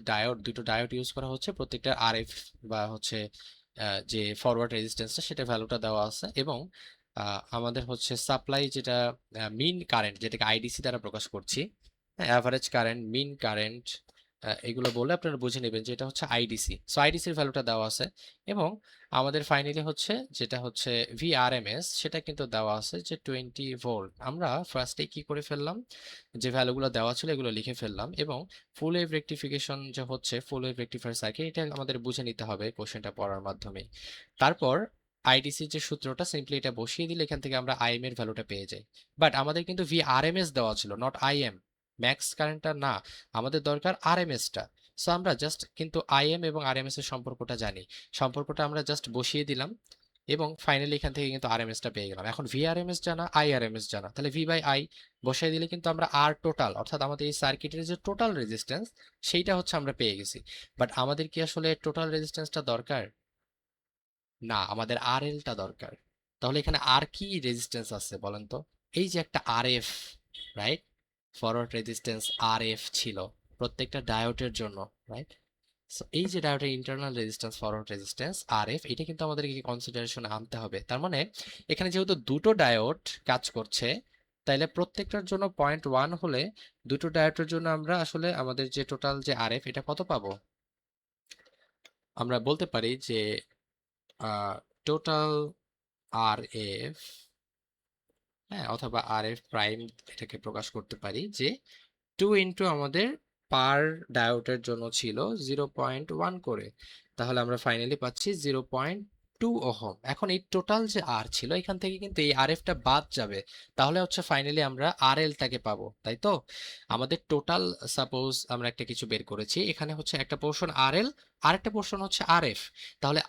দুটো ডায়োড ইউজ করা হচ্ছে, প্রত্যেকটা আরএফ বা হচ্ছে যে ফরওয়ার্ড রেজিস্ট্যান্সটা সেটা ভ্যালুটা দেওয়া আছে, এবং আমাদের হচ্ছে সাপ্লাই যেটা মিন কারেন্ট যেটাকে আইডিসি দ্বারা প্রকাশ করছি, অ্যাভারেজ কারেন্ট, মিন কারেন্ট, এগুলো বলে আপনারা বুঝে নেবেন যে এটা হচ্ছে আইডিসি। সো আইডিসির ভ্যালুটা দেওয়া আছে, এবং আমাদের ফাইনালি হচ্ছে যেটা হচ্ছে ভিআরএমএস সেটা কিন্তু দেওয়া আছে যে 20 ভোল্ট। আমরা ফার্স্টে কি করে ফেললাম, যে ভ্যালুগুলো দেওয়া ছিল এগুলো লিখে ফেললাম, এবং ফুল ওয়েভ রেকটিফিকেশন যে হচ্ছে ফুল ওয়েভ রেকটিফায়ার সার্কিট, এটা আমাদের বুঝে নিতে হবে কোশ্চেনটা পড়ার মাধ্যমে। তারপর আইডিসি যে সূত্রটা, সিম্পলি এটা বসিয়ে দিলে এখান থেকে আমরা আইএম এর ভ্যালুটা পেয়ে যাই। বাট আমাদের কিন্তু ভিআরএমএস দেওয়া ছিল, নট আইএম, ম্যাক্স কারেন্টটা না, আমাদের দরকার আরএমএসটা। সো আমরা জাস্ট কিন্তু আইএম এবং আরএমএস এর সম্পর্কটা জানি, সম্পর্কটা আমরা জাস্ট বসিয়ে দিলাম, এবং ফাইনালি এখান থেকে কিন্তু আরএমএসটা পেয়ে গেলাম। এখন ভিআরএমএস জানা, আইআরএমএস জানা, তাহলে ভি বাই আই বসাই দিলে কিন্তু আমরা আর টোটাল, অর্থাৎ আমাদের এই সার্কিটের যে টোটাল রেজিস্ট্যান্স সেইটা হচ্ছে আমরা পেয়ে গেছি। বাট আমাদের কি আসলে টোটাল রেজিস্ট্যান্সটা দরকার? না, আমাদের আরএলটা দরকার। তাহলে এখানে আর কি রেজিস্ট্যান্স আছে বলেন তো? এই যে একটা RF, right? Forward resistance RF ছিল প্রত্যেকটা ডায়োডের জন্য, রাইট? সো এই যে ডায়োডের internal resistance, forward resistance RF, এটা কিন্তু আমাদেরকে কনসিডারেশনে আনতে হবে। তার মানে এখানে যেহেতু দুটো ডায়োড কাজ করছে, তাইলে প্রত্যেকটার জন্য 0.1 হলে দুটো ডায়োডের জন্য আমরা আসলে আমাদের যে টোটাল যে আরএফ এটা কত পাবো, আমরা বলতে পারি যে টোটাল আরএফ, হ্যাঁ, অথবা আরএফ প্রাইম এটাকে প্রকাশ করতে পারি যে 2 ইন্টু আমাদের পার ডায়োডের জন্য ছিল 0.1 করে, তাহলে আমরা ফাইনালি পাচ্ছি 0.2 ওহম। এখন এই টোটাল যে আর ছিল এখান থেকে কিন্তু এই আরএফটা বাদ যাবে, তাহলে হচ্ছে ফাইনালি আমরা আরএলটাকে পাবো, তাই তো? আমাদের টোটাল, সাপোজ আমরা একটা কিছু বের করেছি, এখানে হচ্ছে একটা পোর্শন আরএল আর একটা পোর্শন হচ্ছে আরএফ, তাহলে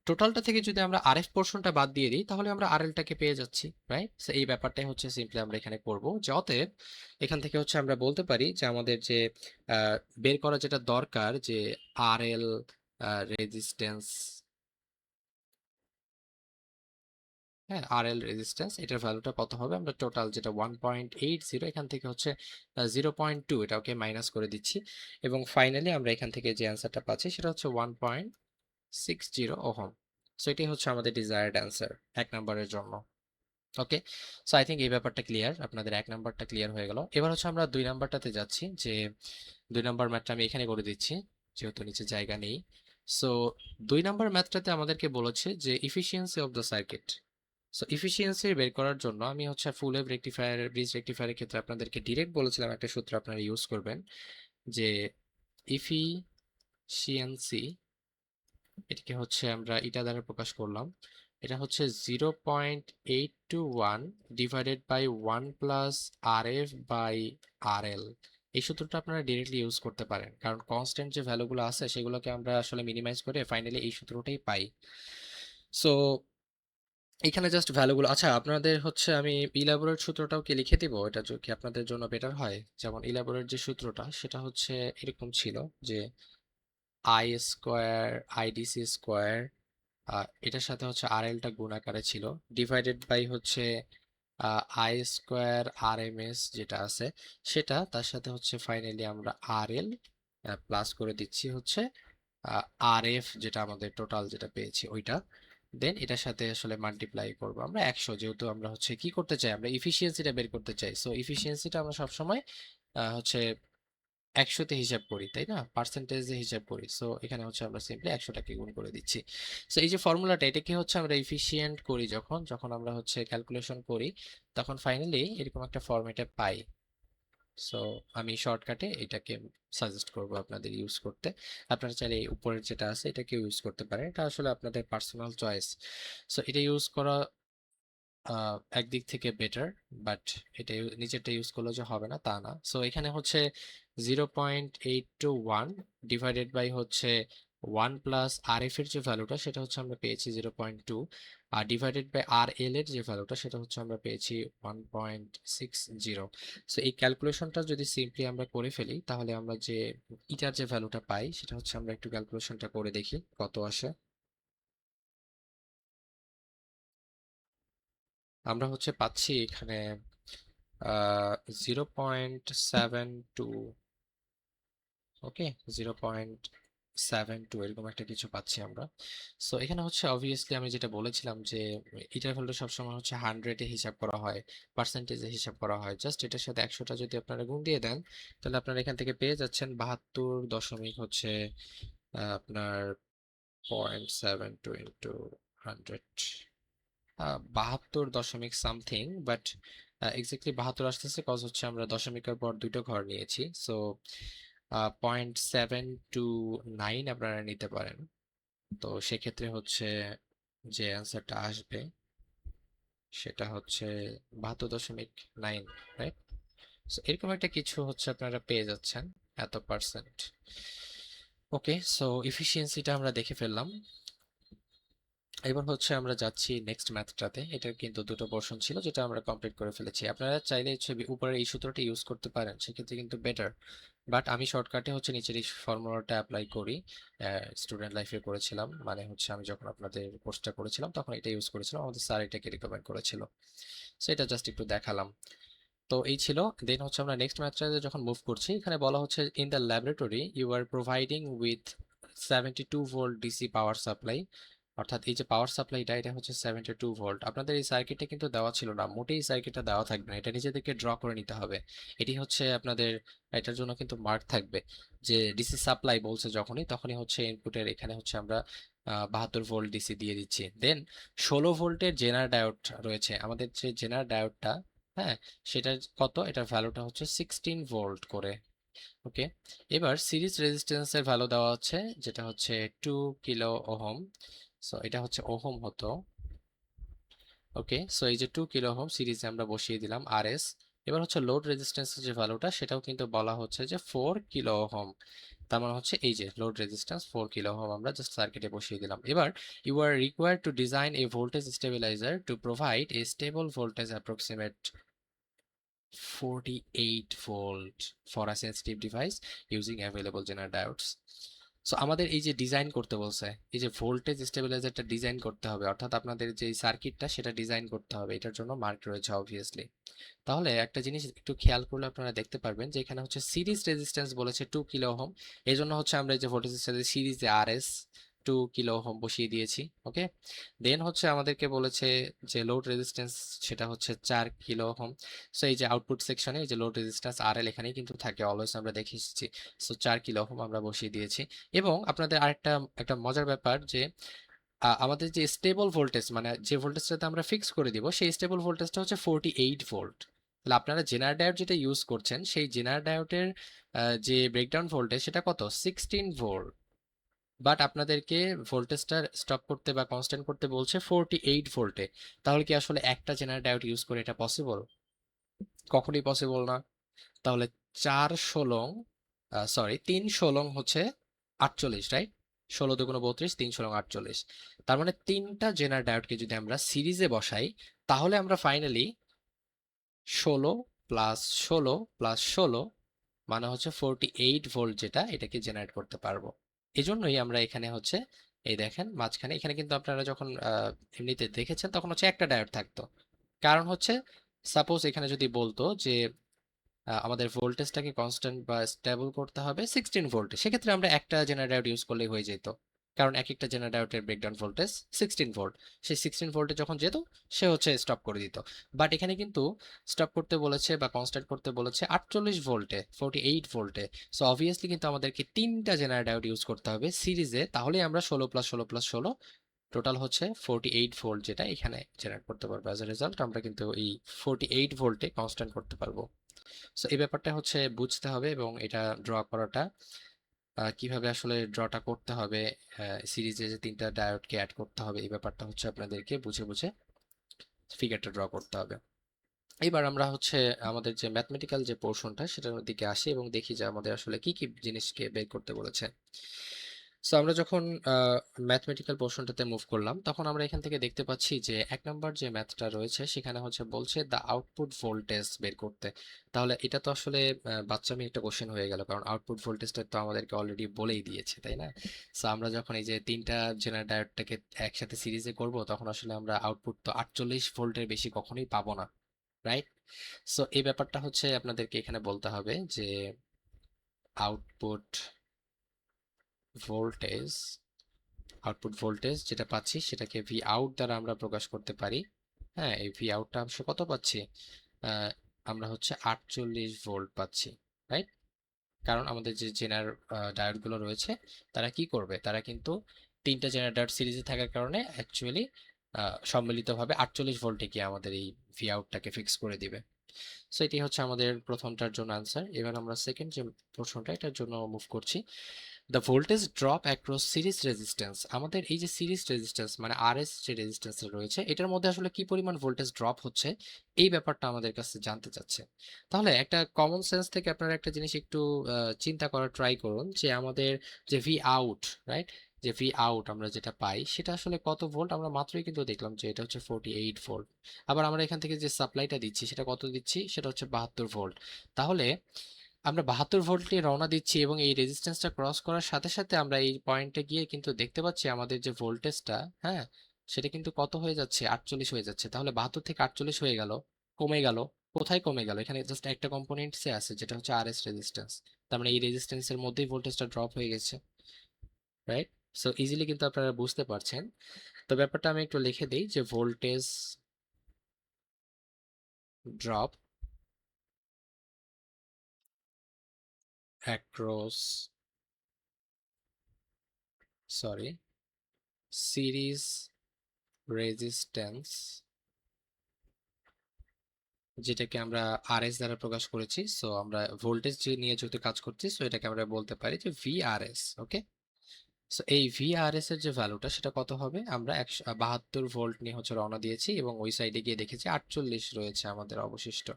টোটালটা থেকে যদি আমরা আরএফ পোর্শনটা বাদ দিয়ে দিই তাহলে আমরা আরএলটাকে পেয়ে যাচ্ছি, রাইট? সো এই ব্যাপারটাই হচ্ছে সিম্পলি আমরা এখানে করব, যে অতএব এখান থেকে হচ্ছে আমরা বলতে পারি যে আমাদের যে বের করা যেটা দরকার, যে আরএল রেজিস্ট্যান্স, হ্যাঁ আরএল রেজিস্ট্যান্স, এটার ভ্যালুটা কত হবে? আমরা টোটাল যেটা 1.80, এখান থেকে হচ্ছে 0.2 এটাকে মাইনাস করে দিচ্ছি, এবং ফাইনালি আমরা এখান থেকে যে অ্যান্সারটা পাচ্ছি সেটা হচ্ছে 1.60 ওহম। সো এটাই হচ্ছে আমাদের ডিজায়ার্ড অ্যান্সার 1 নম্বরের জন্য। ওকে, সো আই থিঙ্ক এই ব্যাপারটা ক্লিয়ার, আপনাদের 1 নম্বরটা ক্লিয়ার হয়ে গেল। এবার হচ্ছে আমরা 2 নম্বরটাতে যাচ্ছি, যে 2 নম্বর ম্যাথটা আমি এখানে করে দিচ্ছি যেহেতু নিচে জায়গা নেই। সো 2 নম্বর ম্যাথটাতে আমাদেরকে বলেছে যে efficiency of the circuit. So efficiency বের করার জন্য আমি হচ্ছে ফুল ওয়েভ রেকটিফায়ার, ব্রিজ রেকটিফায়ারের ক্ষেত্রে আপনাদেরকে ডিরেক্ট বলেছিলাম একটা সূত্র আপনারা ইউজ করবেন, যে ইফিসিয়েন্সি, এটাকে হচ্ছে আমরা এটা দ্বারা প্রকাশ করলাম, এটা হচ্ছে 0.821 ডিভাইডেড বাই 1 প্লাস RF/RL। এই সূত্রটা আপনারা ডিরেক্টলি ইউজ করতে পারেন, কারণ কনস্ট্যান্ট যে ভ্যালুগুলো আছে সেগুলোকে আমরা আসলে মিনিমাইজ করে ফাইনালি এই সূত্রটাই পাই। সো এখানে জাস্ট ভ্যালুগুলো, আচ্ছা আপনাদের হচ্ছে আমি ইলাবোরেট সূত্রটাও কি লিখে দিব, এটা কি আপনাদের জন্য বেটার হয়? যেমন ইলাবোরেট যে সূত্রটা সেটা হচ্ছে এরকম ছিল, যে আই স্কোয়ার আইডিসি স্কোয়ার, এটার সাথে হচ্ছে আরএলটা গুণ আকারে ছিল, ডিভাইডেড বাই হচ্ছে আই স্কোয়ার আরএমএস যেটা আছে সেটা, তার সাথে হচ্ছে ফাইনালি আমরা আরএল প্লাস করে দিচ্ছি হচ্ছে আরএফ, যেটা আমাদের টোটাল যেটা পেয়েছি ওইটা, দেন এটার সাথে আসলে মাল্টিপ্লাই করব আমরা 100, যেহেতু আমরা হচ্ছে কি করতে চাই, আমরা ইফিসিয়েন্সিটা বের করতে চাই। সো ইফিসিয়েন্সিটা আমরা সবসময় হচ্ছে 100-তে হিসাব করি, তাই না? পার্সেন্টেজে হিসাব করি। সো এখানে হচ্ছে আমরা সিম্পলি 100টাকে গুণ করে দিচ্ছি। সো এই যে ফর্মুলাটা, এটাকে হচ্ছে আমরা এফিশিয়েন্ট করি যখন যখন আমরা হচ্ছে ক্যালকুলেশন করি, তখন ফাইনালি এরকম একটা ফরম্যাটে পাই। সো আমি শর্টকাটে এটাকে সাজেস্ট করব আপনাদের ইউজ করতে। আপনারা চাইলে এই উপরের যেটা আছে এটাকে ইউজ করতে পারেন, এটা আসলে আপনাদের পার্সোনাল চয়েস। সো এটা ইউজ করা একদিক থেকে বেটার, বাট এটা নিচেরটা ইউজ করলে যে হবে না তা না। সো এখানে হচ্ছে 0.821 ডিভাইডেড বাই হচ্ছে 1 প্লাস RF এর যে ভ্যালুটা সেটা হচ্ছে আমরা পেয়েছি 0.2, আর ডিভাইডেড বাই RL এর যে ভ্যালুটা সেটা হচ্ছে আমরা পেয়েছি 1.60। সো এই ক্যালকুলেশনটা যদি সিম্পলি আমরা করে ফেলি তাহলে আমরা যে ইটার যে ভ্যালুটা পাই সেটা হচ্ছে, আমরা একটু ক্যালকুলেশনটা করে দেখি কত আসে। আমরা হচ্ছে পাচ্ছি এখানে 0.72, ওকে 0.72 এরকম একটা কিছু পাচ্ছি আমরা। সো এখানে হচ্ছে অবভিয়াসলি আমি যেটা বলেছিলাম যে এটার ভ্যালু সবসময় হচ্ছে 100-এ হিসাব করা হয়, পার্সেন্টেজে হিসাব করা হয়, জাস্ট এটার সাথে 100টা যদি আপনারা গুণ দিয়ে দেন তাহলে আপনারা এখান থেকে পেয়ে যাচ্ছেন 72 দশমিক হচ্ছে আপনার 0.72 ইন্টু 100, 72 দশমিক সামথিং, বাট এক্স্যাক্টলি 72 আসতেছে কজ হচ্ছে আমরা দশমিকের পর দুটো ঘর নিয়েছি। সো 0.729 আপনারা নিতে পারেন। তো সেক্ষেত্রে হচ্ছে যে অ্যান্সারটা আসবে সেটা হচ্ছে 72.9, রাইট? সো এরকম একটা কিছু হচ্ছে আপনারা পেয়ে যাচ্ছেন, এত পার্সেন্ট। ওকে, সো এফিসিয়েন্সিটা আমরা দেখে ফেললাম। এবার হচ্ছে আমরা যাচ্ছি নেক্সট ম্যাথটাতে। এটার কিন্তু দুটো পোর্শন ছিল যেটা আমরা কমপ্লিট করে ফেলেছি। আপনারা চাইলে ছবি উপরের এই সূত্রটা ইউজ করতে পারেন, সেক্ষেত্রে কিন্তু বেটার, বাট আমি শর্টকাটে হচ্ছে নিচের এই ফর্মুলাটা অ্যাপ্লাই করি। স্টুডেন্ট লাইফে করেছিলাম, মানে হচ্ছে আমি যখন আপনাদের কোর্সটা করেছিলাম তখন এটা ইউজ করেছিলাম, আমাদের স্যার এটাকে রিকমেন্ড করেছিল। সো এটা জাস্ট একটু দেখালাম। তো এই ছিল। দেন হচ্ছে আমরা নেক্সট ম্যাথটাতে যখন মুভ করছি, এখানে বলা হচ্ছে in the laboratory you are providing with 72 volt DC power supply, অর্থাৎ এই যে পাওয়ার সাপ্লাইটা এটা হচ্ছে 72 ভোল্ট। আপনাদের এই সার্কিটটা কিন্তু দেওয়া ছিল না, মোটেই সার্কিটটা দেওয়া থাকবে না, এটা নিজেদেরকে ড্র করে নিতে হবে। এটি হচ্ছে আপনাদের, এটার জন্য কিন্তু মার্ক থাকবে যে ডিসি সাপ্লাই বলছে যখনই, তখনই হচ্ছে ইনপুটের এখানে হচ্ছে আমরা 72 ভোল্ট ডিসি দিয়ে দিচ্ছি। দেন 16 ভোল্টের জেনার ডায়োড রয়েছে, আমাদের যে জেনার ডায়োডটা, হ্যাঁ সেটার কত, এটার ভ্যালুটা হচ্ছে 16 ভোল্ট করে। ওকে, এবার সিরিজ রেজিস্ট্যান্সের ভ্যালু দেওয়া হচ্ছে যেটা হচ্ছে 2 কিলো ওহম। সো এটা হচ্ছে ওহম হতো। ওকে, সো এই যে 2 কিলো ওহম সিরিজে আমরা বসিয়ে দিলাম আরএস, এবার হচ্ছে লোড রেজিস্ট্যান্সের যে ভ্যালুটা সেটাও কিন্তু বলা হচ্ছে যে 4 কিলো ওহম। তার মানে হচ্ছে এই যে লোড রেজিস্ট্যান্স 4 কিলো ওহম আমরা জাস্ট সার্কিটে বসিয়ে দিলাম। এবার you are required to design a voltage stabiliser to provide a stable voltage approximate 48 volt for a sensitive device using available general diodes. So আমাদের এই যে ডিজাইন করতে বলছে, এই যে ভোল্টেজ স্টেবিলাইজারটা ডিজাইন করতে হবে, অর্থাৎ আপনাদের যে সার্কিটটা সেটা ডিজাইন করতে হবে, এটার জন্য মার্ক রয়েছে অবভিয়াসলি। তাহলে একটা জিনিস একটু খেয়াল করলে আপনারা দেখতে পারবেন যে এখানে হচ্ছে সিরিজ রেজিস্ট্যান্স বলেছে 2 কিলো ওহম। এই জন্য হচ্ছে আমরা এই যে ভোল্টেজের সাথে সিরিজে আরএস 2 কিলো ওহম বসিয়ে দিয়েছি। ওকে, দেন হচ্ছে আমাদেরকে বলেছে যে লোড রেজিস্ট্যান্স সেটা হচ্ছে 4 কিলো ওহম। সো এই যে আউটপুট সেকশনে এই যে লোড রেজিস্ট্যান্স আরএল এখানেই কিন্তু থাকে, অলওয়েজ আমরা দেখে এসেছি। সো 4 কিলো ওহম আমরা বসিয়ে দিয়েছি। এবং আপনাদের আরেকটা একটা মজার ব্যাপার যে আমাদের যে স্টেবল ভোল্টেজ মানে যে ভোল্টেজটাতে আমরা ফিক্স করে দিব সেই স্টেবল ভোল্টেজটা হচ্ছে 48 ভোল্ট। তাহলে আপনারা জেনার ডায়োড যেটা ইউজ করছেন সেই জেনার ডায়োডের যে ব্রেকডাউন ভোল্টেজ সেটা কত 16 ভোল্ট, বাট আপনাদেরকে ভোল্টেজটা স্টপ করতে বা কনস্ট্যান্ট করতে বলছে 48 ভোল্টে। তাহলে কি আসলে একটা জেনার ডায়োড ইউজ করে এটা পসিবল? কখনোই পসিবল না। তাহলে 4 ষোলং সরি 3 ষোলং হচ্ছে 48, রাইট? 16 × 2 = 32, 3 ষোলং 48। তার মানে তিনটা জেনার ডায়োডকে যদি আমরা সিরিজে বসাই তাহলে আমরা ফাইনালি 16 + 16 + 16 মানে হচ্ছে 48 ভোল্ট যেটা এটাকে জেনারেট করতে পারবো। এজন্যই আমরা এখানে হচ্ছে এই দেখেন মাঝখানে এখানে কিন্তু আপনারা যখন এমনিতে দেখেছেন তখন হচ্ছে একটা ডায়োড থাকতো। কারণ হচ্ছে সাপোজ এখানে যদি বলতো যে আমাদের ভোল্টেজটাকে কনস্ট্যান্ট বা স্টেবল করতে হবে 16 ভোল্টে, সেক্ষেত্রে আমরা একটা জেনারেল ডায়োড ইউজ করলেই হয়ে যেত। কারণ এক একটা জেনারেল ডায়োডের ব্রেকডাউন ভোল্টেজ 16 ভোল্ট। সেই 16 ভোল্টে যখন যেত সে হচ্ছে স্টপ করে দিত। বাট এখানে কিন্তু স্টপ করতে বলেছে বা কনস্ট্যান্ট করতে বলেছে 48 ভোল্টে, 48 ভোল্টে। সো অবভিয়াসলি কিন্তু আমাদেরকে তিনটা জেনারেল ডায়োড ইউজ করতে হবে সিরিজে, তাহলেই আমরা 16 + 16 + 16 টোটাল হচ্ছে 48 ভোল্ট যেটা এখানে জেনারেট করতে পারবো। অ্যাজ এ রেজাল্ট আমরা কিন্তু এই 48 ভোল্টে কনস্ট্যান্ট করতে পারবো। সো এই ব্যাপারটা হচ্ছে বুঝতে হবে এবং এটা ড্র করাটা কিভাবে আসলে ড্রটা করতে হবে, সিরিজে যে তিনটা ডায়োডকে অ্যাড করতে হবে এই ব্যাপারটা হচ্ছে আপনাদেরকে বুঝে বুঝে ফিগারটা ড্র করতে হবে। এবার আমরা হচ্ছে আমাদের যে ম্যাথমেটিক্যাল যে পোর্শনটা সেটার দিকে আসি এবং দেখি যে আমাদের আসলে কি কি জিনিসকে বের করতে বলেছে। সো আমরা যখন ম্যাথমেটিক্যাল পোর্শনটাতে মুভ করলাম তখন আমরা এখান থেকে দেখতে পাচ্ছি যে 1 নম্বর যে ম্যাথটা রয়েছে সেখানে হচ্ছে বলছে দ্য আউটপুট ভোল্টেজ বের করতে। তাহলে এটা তো আসলে বাচ্চামি একটা কোশ্চেন হয়ে গেল, কারণ আউটপুট ভোল্টেজটা তো আমাদেরকে অলরেডি বলেই দিয়েছে, তাই না? সো আমরা যখন এই যে তিনটা জেনারেল ডায়োডটাকে একসাথে সিরিজে করব তখন আসলে আমরা আউটপুট তো 48 ভোল্টের বেশি কখনোই পাবো না, রাইট? সো এই ব্যাপারটা হচ্ছে আপনাদেরকে এখানে বলতে হবে যে আউটপুট ভোল্টেজ যেটা পাচ্ছি সেটাকে ভি আউট দ্বারা আমরা প্রকাশ করতে পারি। হ্যাঁ, এই ভি আউটটা আমরা কত পাচ্ছি? আহ, আমরা হচ্ছে 48 ভোল্ট পাচ্ছি, রাইট? কারণ আমাদের যে জেনার ডায়োড গুলো রয়েছে তারা কি করবে, তারা কিন্তু তিনটা জেনার ডায়োড সিরিজে থাকার কারণে অ্যাকচুয়ালি সম্মিলিতভাবে 48 ভোল্টে গিয়ে আমাদের এই ভি আউটটাকে ফিক্স করে দিবে। সো এটি হচ্ছে আমাদের প্রথমটার জন্য আনসার। এবার আমরা সেকেন্ড যে প্রশ্নটা এটার জন্য মুভ করছি। The voltage drop across series resistance. আমাদের এই যে সিরিজ রেজিস্ট্যান্স মানে আরএস যে রেজিস্ট্যান্স রয়েছে এটার মধ্যে আসলে কি পরিমাণ ভোল্টেজ ড্রপ হচ্ছে এই ব্যাপারটা আমাদের কাছে জানতে চাচ্ছে। তাহলে একটা কমন সেন্স থেকে আপনারা একটা জিনিস একটু চিন্তা করার ট্রাই করুন যে আমাদের যে ভি আউট, রাইট, যে ভি আউট আমরা যেটা পাই সেটা আসলে কত ভোল্ট? আমরা মাত্রই কিন্তু দেখলাম যে এটা হচ্ছে 48 ভোল্ট। আবার আমরা এখান থেকে যে সাপ্লাইটা দিচ্ছি সেটা কত দিচ্ছি? সেটা হচ্ছে 72 ভোল্ট। তাহলে আমরা 72 ভোল্ট নিয়ে রওনা দিচ্ছি এবং এই রেজিস্ট্যান্সটা ক্রস করার সাথে সাথে আমরা এই পয়েন্টে গিয়ে কিন্তু দেখতে পাচ্ছি আমাদের যে ভোল্টেজটা, হ্যাঁ, সেটা কিন্তু কত হয়ে যাচ্ছে? 48 হয়ে যাচ্ছে। তাহলে 72 থেকে 48 হয়ে গেল, কমে গেল। কোথায় কমে গেল? এখানে জাস্ট একটা কম্পোনেন্টসে আছে যেটা হচ্ছে আরএস রেজিস্ট্যান্স। তার মানে এই রেজিস্ট্যান্সের মধ্যেই ভোল্টেজটা ড্রপ হয়ে গেছে, রাইট? সো ইজিলি কিন্তু আপনারা বুঝতে পারছেন। তো ব্যাপারটা আমি একটু লিখে দিই যে voltage drop across sorry series resistance, যেটাকে আমরা আরএস দ্বারা প্রকাশ করেছি। সো আমরা ভোল্টেজ যে নিয়ে যেহেতু কাজ করছি সো এটাকে আমরা বলতে পারি যে ভিআরএস। ওকে, সো এই ভিআরএস এর যে ভ্যালুটা সেটা কত হবে? আমরা 172 ভোল্ট নিয়ে হচ্ছে রওনা দিয়েছি এবং ওই সাইডে গিয়ে দেখেছি 48 রয়েছে আমাদের অবশিষ্ট।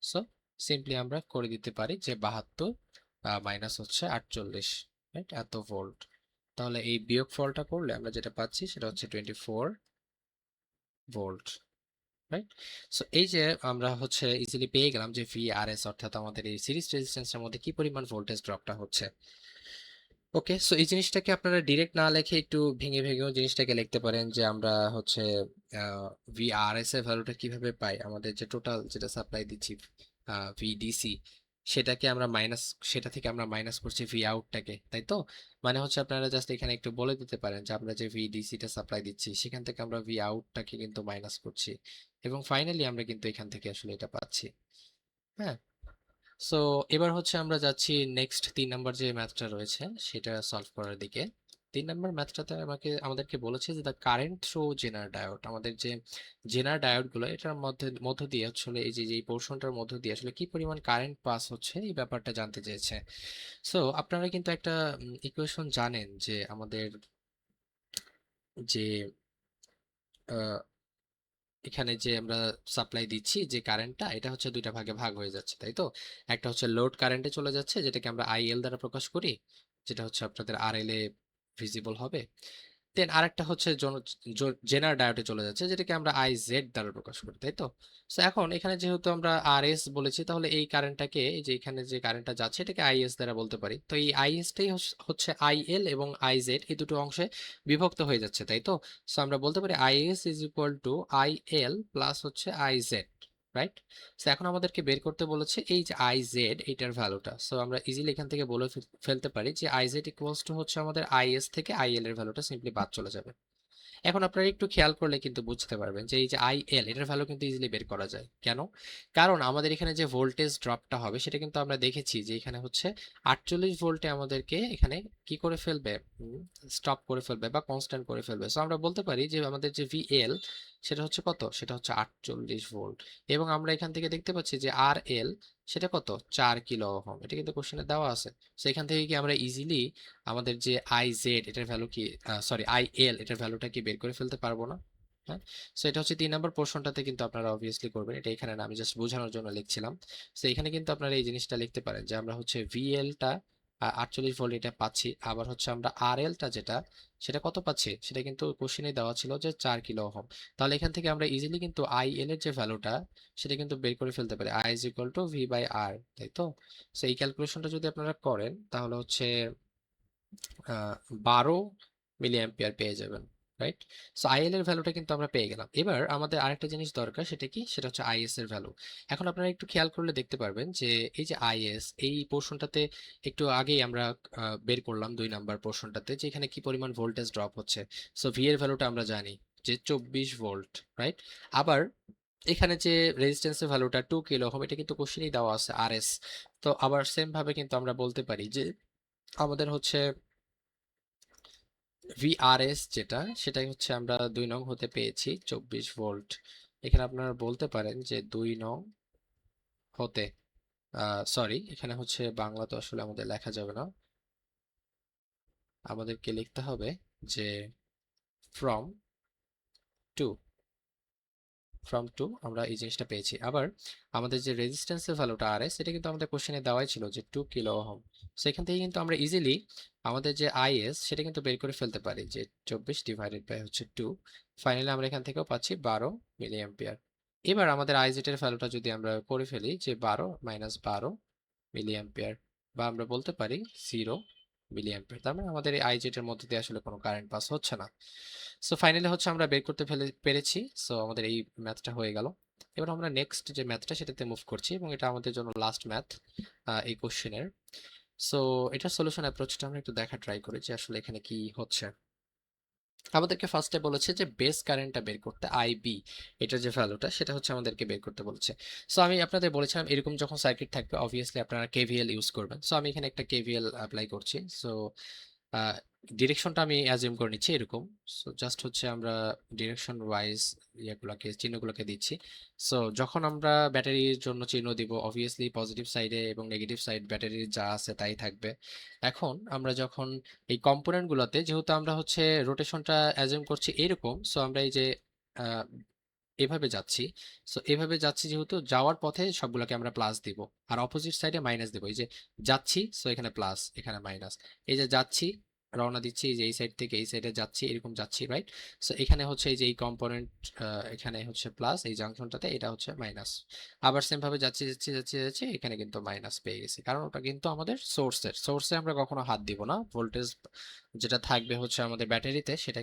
সো সিম্পলি আমরা করে দিতে পারি যে 72 মাইনাস হচ্ছে 48, রাইট, এত ভোল্ট। তাহলে এই বিয়োগ ফলটা করলে আমরা যেটা পাচ্ছি সেটা হচ্ছে 24 ভোল্ট, রাইট। সো এই যে আমরা হচ্ছে ইজিলি পেয়ে গেলাম যে ভিআরএস অর্থাৎ আমাদের এই সিরিজ রেজিস্ট্যান্সের মধ্যে কি পরিমাণ ভোল্টেজ ড্রপটা হচ্ছে। ওকে, সো এই জিনিসটাকে আপনারা ডিরেক্ট না লিখে একটু ভেঙে ভেঙেও জিনিসটাকে লিখতে পারেন যে আমরা হচ্ছে ভিআরএস এর ভ্যালুটা কিভাবে পাই, আমাদের যে টোটাল যেটা সাপ্লাই দিচ্ছি ভিডিসি, সেটাকে আমরা মাইনাস, সেটা থেকে আমরা মাইনাস করছি ভি আউটটাকে, তাই তো। মানে হচ্ছে আপনারা জাস্ট এখানে একটু বলে দিতে পারেন যে আমরা যে ভিডিসিটা সাপ্লাই দিচ্ছি সেখান থেকে আমরা ভি আউটটাকে কিন্তু মাইনাস করছি, এবং ফাইনালি আমরা কিন্তু এখান থেকে আসলে এটা পাচ্ছি। হ্যাঁ, সো এবার হচ্ছে আমরা যাচ্ছি নেক্সট 3 নাম্বার যে ম্যাথটা রয়েছে সেটা সলভ করার দিকে। 3 নাম্বার ম্যাথটাতে আমাদেরকে বলেছে যে the current through Zener diode, আমাদের যে জেনার ডায়োড গুলো এটার মধ্য দিয়ে আসলে এই যে এই পোর্শনটার মধ্য দিয়ে আসলে কি পরিমাণ কারেন্ট পাস হচ্ছে এই ব্যাপারটা জানতে চেয়েছে। সো আপনারা কিন্তু একটা ইকুয়েশন জানেন যে আমাদের যে এখানে যে আমরা সাপ্লাই দিচ্ছি যে কারেন্টটা, এটা হচ্ছে দুইটা ভাগে ভাগ হয়ে যাচ্ছে, তাই তো। একটা হচ্ছে লোড কারেন্টে চলে যাচ্ছে যেটাকে আমরা আইএল দ্বারা প্রকাশ করি, যেটা হচ্ছে আপনাদের আরএল এ ভিজিবল হবে। দেন আরেকটা হচ্ছে জেনার ডায়োডে চলে যাচ্ছে যেটাকে আমরা আইজেড দ্বারা প্রকাশ করি, তাই তো। সো এখন এখানে যেহেতু আমরা আরএস বলেছি, তাহলে এই কারেন্টটাকে, এই যে এখানে যে কারেন্টটা যাচ্ছে এটাকে আইএস দ্বারা বলতে পারি। তো এই আইএসটাই হচ্ছে আইএল এবং আইজেড এই দুটো অংশে বিভক্ত হয়ে যাচ্ছে, তাই তো। সো আমরা বলতে পারি IS is equal to IL plus হচ্ছে আইজেড, রাইট। সো এখন আমাদেরকে বের করতে বলেছে এই যে আইজেড এটার ভ্যালুটা। সো আমরা ইজিলি এখান থেকে বলে ফেলতে পারি যে আইজেড ইকুয়ালস টু হচ্ছে আমাদের আইএস থেকে আইএল এর ভ্যালুটা সিম্পলি বাদ চলে যাবে। এখন আপনারা একটু খেয়াল করলে কিন্তু বুঝতে পারবেন যে এই যে আইএল এটার ভ্যালু কিন্তু ইজিলি বের করা যায়। কেন? কারণ আমাদের এখানে যে ভোল্টেজ ড্রপটা হবে সেটা কিন্তু আমরা দেখেছি যে এখানে হচ্ছে 48 ভোল্টে আমাদেরকে এখানে কি করে ফেলবে, স্টপ করে ফেলবে বা কনস্ট্যান্ট করে ফেলবে। সো আমরা বলতে পারি যে আমাদের যে ভিএল সেটা হচ্ছে কত, সেটা হচ্ছে 48 ভোল্ট, এবং আমরা এখান থেকে দেখতে পাচ্ছি যে আর এল সেটা কত, 4 কিলো ওহম, এটা কিন্তু কোশ্চেনে দেওয়া আছে। সো এখান থেকে কি আমরা ইজিলি আমাদের যে আই জেড এটার ভ্যালু কি, সরি আই এল এটার ভ্যালুটা কি বের করে ফেলতে পারবো না? হ্যাঁ। সো এটা হচ্ছে 3 নম্বর পোর্শনটাতে কিন্তু আপনারা অবভিয়াসলি করবেন, এটা এখানে না, আমি জাস্ট বোঝানোর জন্য লিখছিলাম। সো এখানে কিন্তু আপনারা এই জিনিসটা লিখতে পারেন যে আমরা হচ্ছে ভিএলটা 48 ভোল্ট এটা পাচ্ছি, আবার হচ্ছে আমরা আর এলটা যেটা সেটা কত পাচ্ছি, সেটা কিন্তু কোশ্চেনে দেওয়া ছিল যে 4 কিলো ওহম। তাহলে এখান থেকে আমরা ইজিলি কিন্তু আই এল এর যে ভ্যালুটা সেটা কিন্তু বের করে ফেলতে পারি, I is equal to V by R, তাই তো। সো এই ক্যালকুলেশনটা যদি আপনারা করেন তাহলে হচ্ছে 12 মিলি অ্যাম্পিয়ার পেয়ে যাবেন, রাইট। সো আইএল এর ভ্যালুটা কিন্তু আমরা পেয়ে গেলাম। এবার আমাদের আরেকটা জিনিস দরকার, সেটা কি, সেটা হচ্ছে আইএস এর ভ্যালু। এখন আপনারা একটু খেয়াল করলে দেখতে পারবেন যে এই যে আইএস এই পোর্শনটাতে একটু আগেই আমরা বের করলাম 2 নাম্বার পোর্শনটাতে যে এখানে কি পরিমাণ ভোল্টেজ ড্রপ হচ্ছে। সো ভি এর ভ্যালুটা আমরা জানি যে 24 ভোল্ট, রাইট। আবার এখানে যে রেজিস্ট্যান্সের ভ্যালুটা 2 কিলো ওহম, এটা কিন্তু কোশ্চেনেই দেওয়া আছে আরএস। তো আবার সেম ভাবে কিন্তু আমরা বলতে পারি যে আমাদের হচ্ছে ভিআরএস যেটা সেটাই হচ্ছে আমরা 2 নং হতে পেয়েছি 24 ভোল্ট। এখানে আপনারা বলতে পারেন যে 2 নং হতে, সরি এখানে হচ্ছে বাংলা তো আসলে আমাদের লেখা যাবে না, আমাদেরকে লিখতে হবে যে ফ্রম টু, আমরা এই জিনিসটা পেয়েছি। আবার আমাদের যে রেজিস্ট্যান্সের ভ্যালুটা আর এস এটা কিন্তু আমাদের কোশ্চেনে দেওয়াই ছিল যে 2 কিলো ওহম। সেখান থেকে কিন্তু আমরা ইজিলি আমাদের যে আইএস সেটা কিন্তু বের করে ফেলতে পারি যে 24 ডিভাইডেড বাই হচ্ছে 2। ফাইনালি আমরা এখান থেকেও পাচ্ছি 12 মিলি অ্যাম্পিয়ার। এবার আমাদের আইজেড এর ভ্যালুটা যদি আমরা করে ফেলি যে 12 মাইনাস 12 মিলি অ্যাম্পিয়ার, বা আমরা বলতে পারি 0 মিলি অ্যাম্পিয়ার। তার মানে আমাদের এই আইজেড এর মধ্যে দিয়ে আসলে কোনো কারেন্ট পাস হচ্ছে না। সো ফাইনালি হচ্ছে আমরা বের করতে পেরেছি। সো আমাদের এই ম্যাথটা হয়ে গেল। এবার আমরা নেক্সট যে ম্যাথটা সেটাতে মুভ করছি, এবং এটা আমাদের জন্য লাস্ট ম্যাথ এই কোশ্চেনের। সো এটা সলিউশন অ্যাপ্রোচটা আমরা একটু দেখা ট্রাই করি যে আসলে এখানে কি হচ্ছে। আমাদেরকে ফার্স্টে বলেছে যে বেস কারেন্টটা বের করতে, আইবি এটার যে ভ্যালুটা সেটা হচ্ছে আমাদেরকে বের করতে বলেছে। সো আমি আপনাদের বলেছিলাম এরকম যখন সার্কিট থাকবে অবভিয়াসলি আপনারা কেভিএল ইউজ করবেন। সো আমি এখানে একটা কেভিএল অ্যাপ্লাই করছি। সো ডিরেকশনটা আমি অ্যাজিউম করে নিচ্ছি এরকম। সো জাস্ট হচ্ছে আমরা ডিরেকশন ওয়াইজ ইয়েগুলোকে, চিহ্নগুলোকে দিচ্ছি। সো যখন আমরা ব্যাটারির জন্য চিহ্ন দিব অবভিয়াসলি পজিটিভ সাইডে এবং নেগেটিভ সাইড ব্যাটারির যা আছে তাই থাকবে। এখন আমরা যখন এই কম্পোনেন্ট গুলোতে, যেহেতু আমরা হচ্ছে রোটেশনটা অ্যাজিউম করছি এরকম, সো আমরা এই যে এভাবে যাচ্ছি। সো এভাবে যাচ্ছি যেহেতু যাওয়ার পথে সবগুলোকে আমরা প্লাস দিব, আর অপোজিট সাইডে মাইনাস দিব। এই যে যাচ্ছি, সো এখানে প্লাস, এখানে মাইনাস। এই যে যাচ্ছি, রওনা দিচ্ছি, এই যে এই সাইড থেকে এই সাইডে যাচ্ছি, এরকম যাচ্ছি, রাইট? সো এখানে হচ্ছে এই যে এই কম্পোনেন্ট, এখানে হচ্ছে প্লাস, এই জাংশনটাতে এটা হচ্ছে মাইনাস। আবার সেম ভাবে যাচ্ছি যাচ্ছি যাচ্ছি যাচ্ছি, এখানে কিন্তু মাইনাস পেয়ে গেছি, কারণ ওটা কিন্তু আমাদের সোর্সে আমরা কখনো হাত দিব না। ভোল্টেজ যেটা থাকবে হচ্ছে আমাদের ব্যাটারিতে, সেটা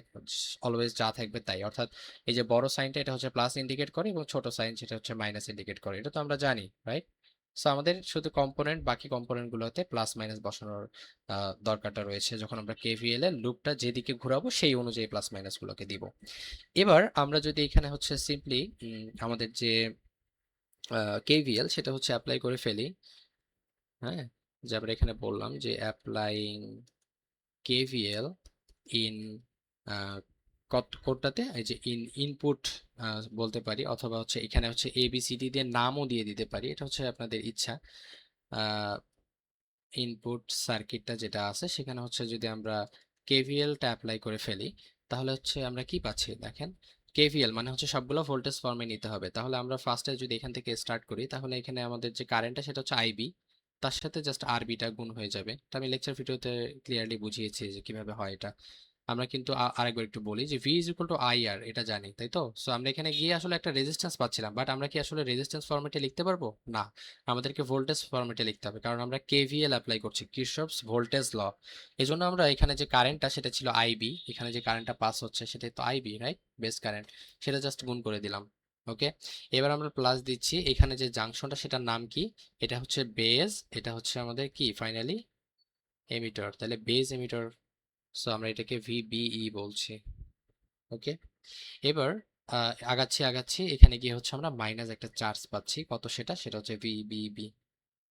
অলওয়েজ যা থাকবে তাই, অর্থাৎ এই যে বড় সাইনটা এটা হচ্ছে প্লাস ইন্ডিকেট করে, এবং ছোট সাইন সেটা হচ্ছে মাইনাস ইন্ডিকেট করে, এটা তো আমরা জানি, রাইট? সো আমাদের শুধু কম্পোনেন্ট, বাকি কম্পোনেন্ট গুলোতে প্লাস মাইনাস বসানোর দরকারটা রয়েছে। যখন আমরা কেভিএল এর লুপটা যেদিকে ঘোরাবো সেই অনুযায়ী প্লাস মাইনাস গুলোকে দিব। এবার আমরা যদি এখানে হচ্ছে সিম্পলি আমাদের যে কেভিএল সেটা হচ্ছে অ্যাপ্লাই করে ফেলি। হ্যাঁ, যে আমরা এখানে বললাম যে অ্যাপ্লাইং কেভিএল ইন কোডটাতে, এই যে ইনপুট বলতে পারি, অথবা হচ্ছে এখানে হচ্ছে এবিসিডি দিয়ে নামও দিয়ে দিতে পারি, এটা হচ্ছে আপনাদের ইচ্ছা। ইনপুট সার্কিটটা যেটা আছে সেখানে হচ্ছে যদি আমরা কেভিএলটা অ্যাপ্লাই করে ফেলি, তাহলে হচ্ছে আমরা কি পাচ্ছি দেখেন। কেভিএল মানে হচ্ছে সবগুলো ভোল্টেজ ফর্মে নিতে হবে। তাহলে আমরা ফার্স্টে যদি এখান থেকে স্টার্ট করি, তাহলে এখানে আমাদের যে কারেন্টটা সেটা হচ্ছে আইবি, তার সাথে জাস্ট আরবিটা গুণ হয়ে যাবে। এটা আমি লেকচার ভিডিওতে ক্লিয়ারলি বুঝিয়েছি যে কিভাবে হয় এটা। আমরা কিন্তু আরেকবার একটু বলি যে V is equal to I R, এটা জানি তাই তো। সো আমরা এখানে গিয়ে আসলে একটা রেজিস্ট্যান্স পাচ্ছিলাম, বাট আমরা কি আসলে রেজিস্ট্যান্স ফরম্যাটে লিখতে পারবো? না, আমাদেরকে ভোল্টেজ ফরম্যাটে লিখতে হবে, কারণ আমরা কেভিএল অ্যাপ্লাই করছি, কিরশফস ভোল্টেজ ল। এই জন্য আমরা এখানে যে কারেন্টটা সেটা ছিল আইবি, এখানে যে কারেন্টটা পাস হচ্ছে সেটাই তো আইবি, রাইট? বেস কারেন্ট, সেটা জাস্ট গুণ করে দিলাম। ওকে, এবার আমরা প্লাস দিচ্ছি, এখানে যে জাংশনটা সেটার নাম কি? এটা হচ্ছে বেজ, এটা হচ্ছে আমাদের কি ফাইনালি এমিটার, তাহলে বেজ এমিটার। সো আমরা এটাকে ভিবিই বলছি। ওকে, এবার আগাচ্ছি আগাচ্ছি, এখানে গিয়ে হচ্ছে আমরা মাইনাস একটা চার্জ পাচ্ছি, কত সেটা, সেটা হচ্ছে ভিবিবি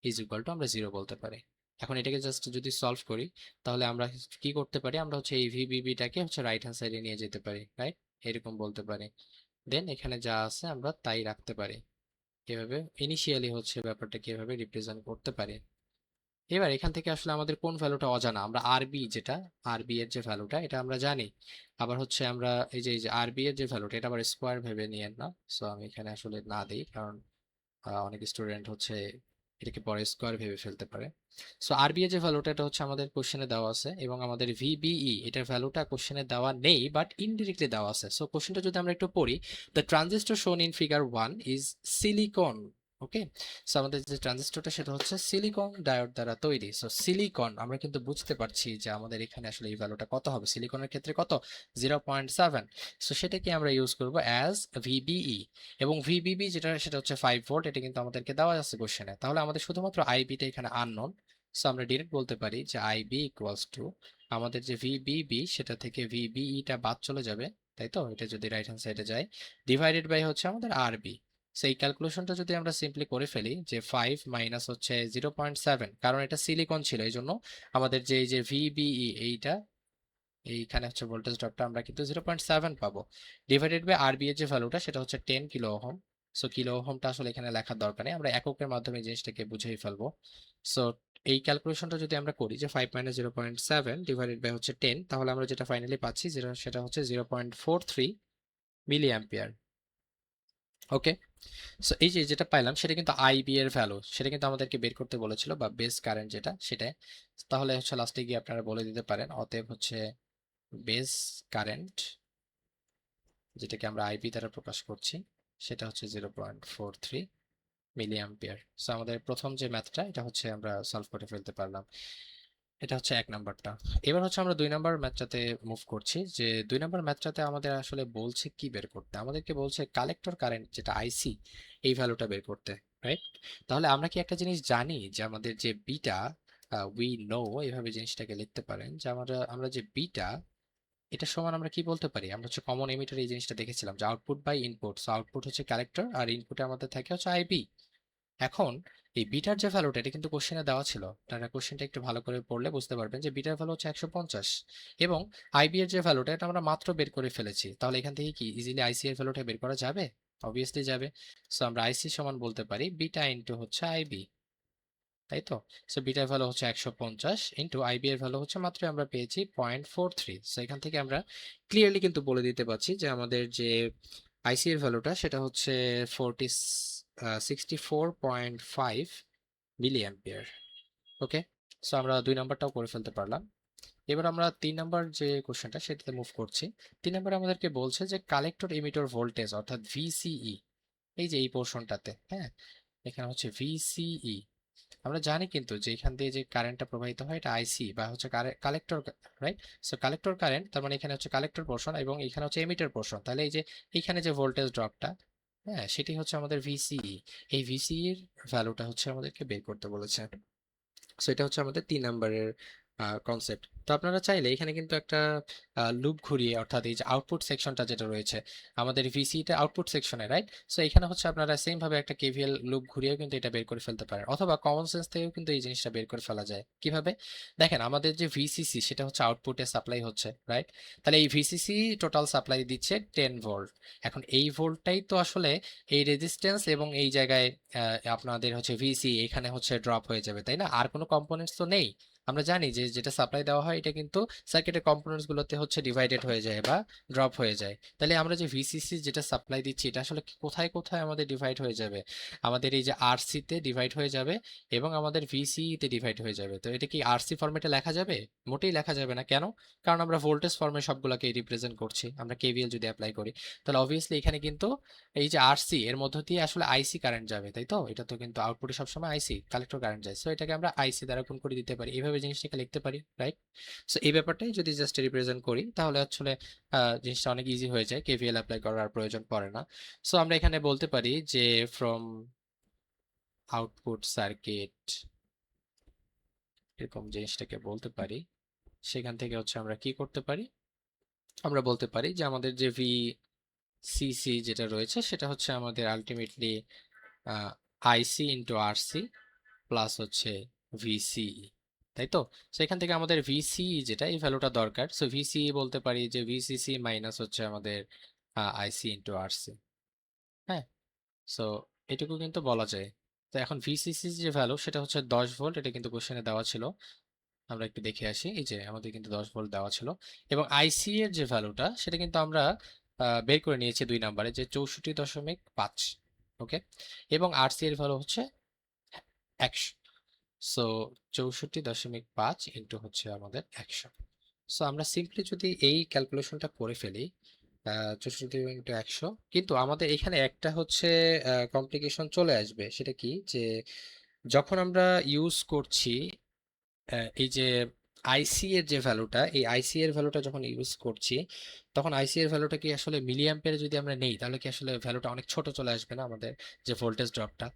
ইজ ইকুয়াল টু আমরা জিরো বলতে পারি। এখন এটাকে জাস্ট যদি সলভ করি, তাহলে আমরা কি করতে পারি, আমরা হচ্ছে এই ভিবিবিটাকে হচ্ছে রাইট হ্যান্ড সাইডে নিয়ে যেতে পারি, রাইট? এরকম বলতে পারি। দেন এখানে যা আছে আমরা তাই রাখতে পারি। এভাবে ইনিশিয়ালি হচ্ছে ব্যাপারটাকে এভাবে রিপ্রেজেন্ট করতে পারি। এবার এখান থেকে আসলে আমাদের কোন ভ্যালুটা অজানা, আমরা আরবি যেটা, আরবি এর যে ভ্যালুটা এটা আমরা জানি। আবার হচ্ছে আমরা এই যে আরবি এর যে ভ্যালুটা, এটা আবার স্কোয়ার ভেবে নিয়েন না। সো আমি এখানে আসলে না দিই, কারণ অনেক স্টুডেন্ট হচ্ছে এটাকে পরে স্কোয়ার ভেবে ফেলতে পারে। সো আরবি এর যে ভ্যালুটা এটা হচ্ছে আমাদের কোশ্চেনে দেওয়া আছে, এবং আমাদের ভিবিই এটার ভ্যালুটা কোশ্চেনে দেওয়া নেই, বাট ইনডিরেক্টলি দেওয়া আছে। সো কোশ্চেনটা যদি আমরা একটু পড়ি, the transistor shown in figure 1 is silicon. Okay, so আমাদের যে ট্রানজিস্টরটা সেটা হচ্ছে সিলিকন ডায়োড দ্বারা তৈরি। সো সিলিকন, আমরা কিন্তু বুঝতে পারছি যে আমাদের এখানে আসলে এই ভ্যালুটা কত হবে, সিলিকনের ক্ষেত্রে কত, 0.7। সো সেটাকে আমরা ইউজ করব অ্যাজ ভিবিই, এবং ভিবিবি যেটা সেটা হচ্ছে 5 ভোল্ট, এটা কিন্তু আমাদেরকে দেওয়া আছে কোশ্চেনে। তাহলে আমাদের শুধুমাত্র আইবিটা এখানে আননোন। সো আমরা ডিরেক্ট বলতে পারি যে আইবি ইকুয়ালস টু আমাদের যে ভিবিবি সেটা থেকে ভিবিইটা বাদ চলে যাবে, তাই তো? এটা যদি রাইট হ্যান্ড সাইডে যায়, ডিভাইডেড বাই হচ্ছে আমাদের আরবি। সেই ক্যালকুলেশনটা যদি আমরা সিম্পলি করে ফেলি, যে 5 মাইনাস হচ্ছে 0.7, কারণ এটা সিলিকন ছিল এই জন্য আমাদের যে এই যে ভিবিই এইটা, এইখানে হচ্ছে ভোল্টেজ ড্রপটা আমরা কিন্তু 0.7 পাবো, ডিভাইডেড বাই আরবি এর যে ভ্যালুটা সেটা হচ্ছে 10 কিলো ওহম। সো কিলো ওহমটা আসলে এখানে লেখার দরকার নেই, আমরা এককের মাধ্যমে এই জিনিসটাকে বুঝিয়ে ফেলবো। সো এই ক্যালকুলেশনটা যদি আমরা করি যে 5 মাইনাস 0.7 ডিভাইডেড বাই হচ্ছে 10, তাহলে আমরা যেটা ফাইনালি পাচ্ছি যেটা সেটা হচ্ছে 0.43 মিলি অ্যাম্পিয়ার। ওকে, সো এই যে যেটা পাইলাম সেটা কিন্তু আইবি এর ভ্যালু, সেটা কিন্তু আমাদেরকে বের করতে বলেছিল, বা বেস কারেন্ট যেটা সেটা। তাহলে হচ্ছে লাস্টে গিয়ে আপনারা বলে দিতে পারেন, অতএব হচ্ছে বেস কারেন্ট, যেটাকে আমরা আইপি দ্বারা প্রকাশ করছি, সেটা হচ্ছে 0.43 মিলি অ্যাম্পিয়ার। সো আমাদের প্রথম যে ম্যাথটা এটা হচ্ছে আমরা সলভ করে ফেলতে পারলাম। এটা হচ্ছে এক নাম্বারটা। এবার হচ্ছে আমরা 2 নাম্বার ম্যাথটাতে মুভ করছি, যে 2 নাম্বার ম্যাথটাতে আমাদের আসলে বলছে কি বের করতে, আমাদেরকে বলছে কালেক্টর কারেন্ট যেটা আইসি, এই ভ্যালুটা বের করতে, রাইট? তাহলে আমরা কি একটা জিনিস জানি যে আমাদের যে বিটা, উই নো, এইভাবে জিনিসটাকে লিখতে পারেন যে আমরা আমরা যে বিটা, এটা সমান আমরা কি বলতে পারি, আমরা হচ্ছে কমন এমিটার এই জিনিসটা দেখেছিলাম যে output by input. So output হচ্ছে কালেক্টর, আর ইনপুটে আমাদের থাকে হচ্ছে আইবি। এখন এই বিটার যে ভ্যালুটা এটা কিন্তু কোশ্চেনে দেওয়া ছিল, আপনারা কোশ্চেনটা একটু ভালো করে পড়লে বুঝতে পারবেন যে বিটার ভ্যালু হচ্ছে 150, এবং আইবি এর যে ভ্যালুটা এটা আমরা মাত্র বের করে ফেলেছি। তাহলে এখান থেকে কি ইজিলি আইসি এর ভ্যালুটা বের করা যাবে? অবভিয়াসলি যাবে। সো আমরা আইসি সমান বলতে পারি বিটা ইনটু হচ্ছে আইবি, তাই তো? সো বিটার ভ্যালু হচ্ছে 150 ইনটু আইবি এর ভ্যালু হচ্ছে মাত্র আমরা পেয়েছি 0.43। সো এখান থেকে আমরা ক্লিয়ারলি কিন্তু বলে দিতে পারছি যে আমাদের যে আইসি এর ভ্যালুটা সেটা হচ্ছে 64.5 মিলি অ্যাম্পিয়ার। ওকে, সো আমরা 2 নাম্বারটাও করে ফেলতে পারলাম। এবার আমরা 3 নাম্বার যে কোশ্চেনটা সেটাতে মুভ করছি। 3 নাম্বার আমাদেরকে বলছে যে কালেক্টর এমিটর ভোল্টেজ অর্থাৎ ভিসিই, এই যে এই পোর্শনটাতে, হ্যাঁ, এখানে হচ্ছে ভিসিই। আমরা জানি কিন্তু যে এখান দিয়ে যে কারেন্টটা প্রবাহিত হয় এটা আইসি বা হচ্ছে collector, right? So collector current, তার মানে এখানে হচ্ছে কালেক্টর পোর্শন এবং এখানে হচ্ছে এমিটার পোর্শন, তাহলে এই যে এইখানে যে ভোল্টেজ ড্রপটা, হ্যাঁ, সেটি হচ্ছে আমাদের ভিসিই। এই ভিসিই এর ভ্যালুটা হচ্ছে আমাদেরকে বের করতে বলেছে। সো এটা হচ্ছে আমাদের 3 নাম্বারের কনসেপ্ট। তো আপনারা চাইলে এখানে কিন্তু একটা লুপ ঘুরিয়ে, অর্থাৎ এই যে আউটপুট সেকশনটা যেটা রয়েছে আমাদের ভিসিটা আউটপুট সেকশনে, রাইট? সো এখানে হচ্ছে আপনারা সেম ভাবে একটা কেভিএল লুপ ঘুরিয়েও কিন্তু এটা বের করে ফেলতে পারেন, অথবা কমন সেন্স থেকেও কিন্তু এই জিনিসটা বের করে ফেলা যায়। কিভাবে? দেখেন, আমাদের যে ভিসিসি সেটা হচ্ছে আউটপুটে সাপ্লাই হচ্ছে, রাইট? তাহলে এই ভিসিসি টোটাল সাপ্লাই দিচ্ছে 10 ভোল্ট। এখন এই ভোল্টটাই তো আসলে এই রেজিস্ট্যান্স এবং এই জায়গায় আপনাদের হচ্ছে ভিসি এখানে হচ্ছে ড্রপ হয়ে যাবে, তাই না? আর কোনো কম্পোনেন্টস তো নেই। আমরা জানি যে যেটা সাপ্লাই দেওয়া হয় এটা কিন্তু সার্কিটের কম্পোনেন্টস গুলোতে হচ্ছে ডিভাইডেড হয়ে যায় বা ড্রপ হয়ে যায়। তাহলে আমরা যে ভিসিসি যেটা সাপ্লাই দিচ্ছি এটা আসলে কোথায় কোথায় আমাদের ডিভাইড হয়ে যাবে? আমাদের এই যে আরসি তে ডিভাইড হয়ে যাবে এবং আমাদের ভিসিই তে ডিভাইড হয়ে যাবে। তো এটা কি আরসি ফরম্যাটে লেখা যাবে? মোটেই লেখা যাবে না। কেন? কারণ আমরা ভোল্টেজ ফর্মে সবগুলোকে রিপ্রেজেন্ট করছি। আমরা কেভিএল যদি অ্যাপ্লাই করি, তাহলে অবভিয়াসলি এখানে কিন্তু এই যে আরসি এর মধ্য দিয়ে আসলে আইসি কারেন্ট যাবে, তাই তো? এটা তো কিন্তু আউটপুটে সবসময় আইসি কালেক্টর কারেন্ট যায়, সো এটাকে আমরা আইসি দ্বারা গুণ করে দিতে পারি, এইভাবে জিনিসটাকে লিখতে পারি, রাইট? সো এই ব্যাপারটাই যদি জাস্ট রিপ্রেজেন্ট করি তাহলে আসলে জিনিসটা অনেক ইজি হয়ে যায়, কেভিএল অ্যাপ্লাই করার প্রয়োজন পড়ে না। সো আমরা এখানে বলতে পারি যে ফ্রম আউটপুট সার্কিট, এরকম জিনিসটাকে বলতে পারি। সেখান থেকে হচ্ছে আমরা কি করতে পারি? আমরা বলতে পারি যে আমাদের যে ভিসিসি যেটা রয়েছে সেটা হচ্ছে আমাদের আলটিমেটলি আইসি ইন্টু আরসি প্লাস হচ্ছে ভিসিই, তাই তো? সো এখান থেকে আমাদের ভিসিই যেটা এই ভ্যালুটা দরকার, সো ভিসিই বলতে পারি যে ভিসিসি মাইনাস হচ্ছে আমাদের আইসি ইন্টু আরসি। হ্যাঁ, সো এটুকু কিন্তু বলা যায়। তো এখন ভিসিসি যে ভ্যালু সেটা হচ্ছে 10 ভোল্ট, এটা কিন্তু কোশ্চেনে দেওয়া ছিল। আমরা একটু দেখে আসি, এই যে আমাদের কিন্তু 10 ভোল্ট দেওয়া ছিল। এবং আইসি এর যে ভ্যালুটা সেটা কিন্তু আমরা বের করে নিয়েছি 2 নাম্বারে, যে 64.5। ওকে, এবং আরসি এর ভ্যালু হচ্ছে 100। সো 64.5 ইন্টু হচ্ছে আমাদের 100। সো আমরা সিম্পলি যদি এই ক্যালকুলেশনটা করে ফেলি, 64 ইন্টু 100, কিন্তু আমাদের এখানে একটা হচ্ছে কমপ্লিকেশন চলে আসবে। সেটা কি? যে যখন আমরা ইউজ করছি এই যে আইসি এর যে ভ্যালুটা, এই আইসি এর ভ্যালুটা যখন ইউজ করছি, তখন আইসি এর ভ্যালুটা কি আসলে মিলি অ্যাম্পিয়ারে যদি আমরা নেই তাহলে কি আসলে ভ্যালুটা অনেক ছোট চলে আসবে না আমাদের যে ভোল্টেজ ড্রপটা?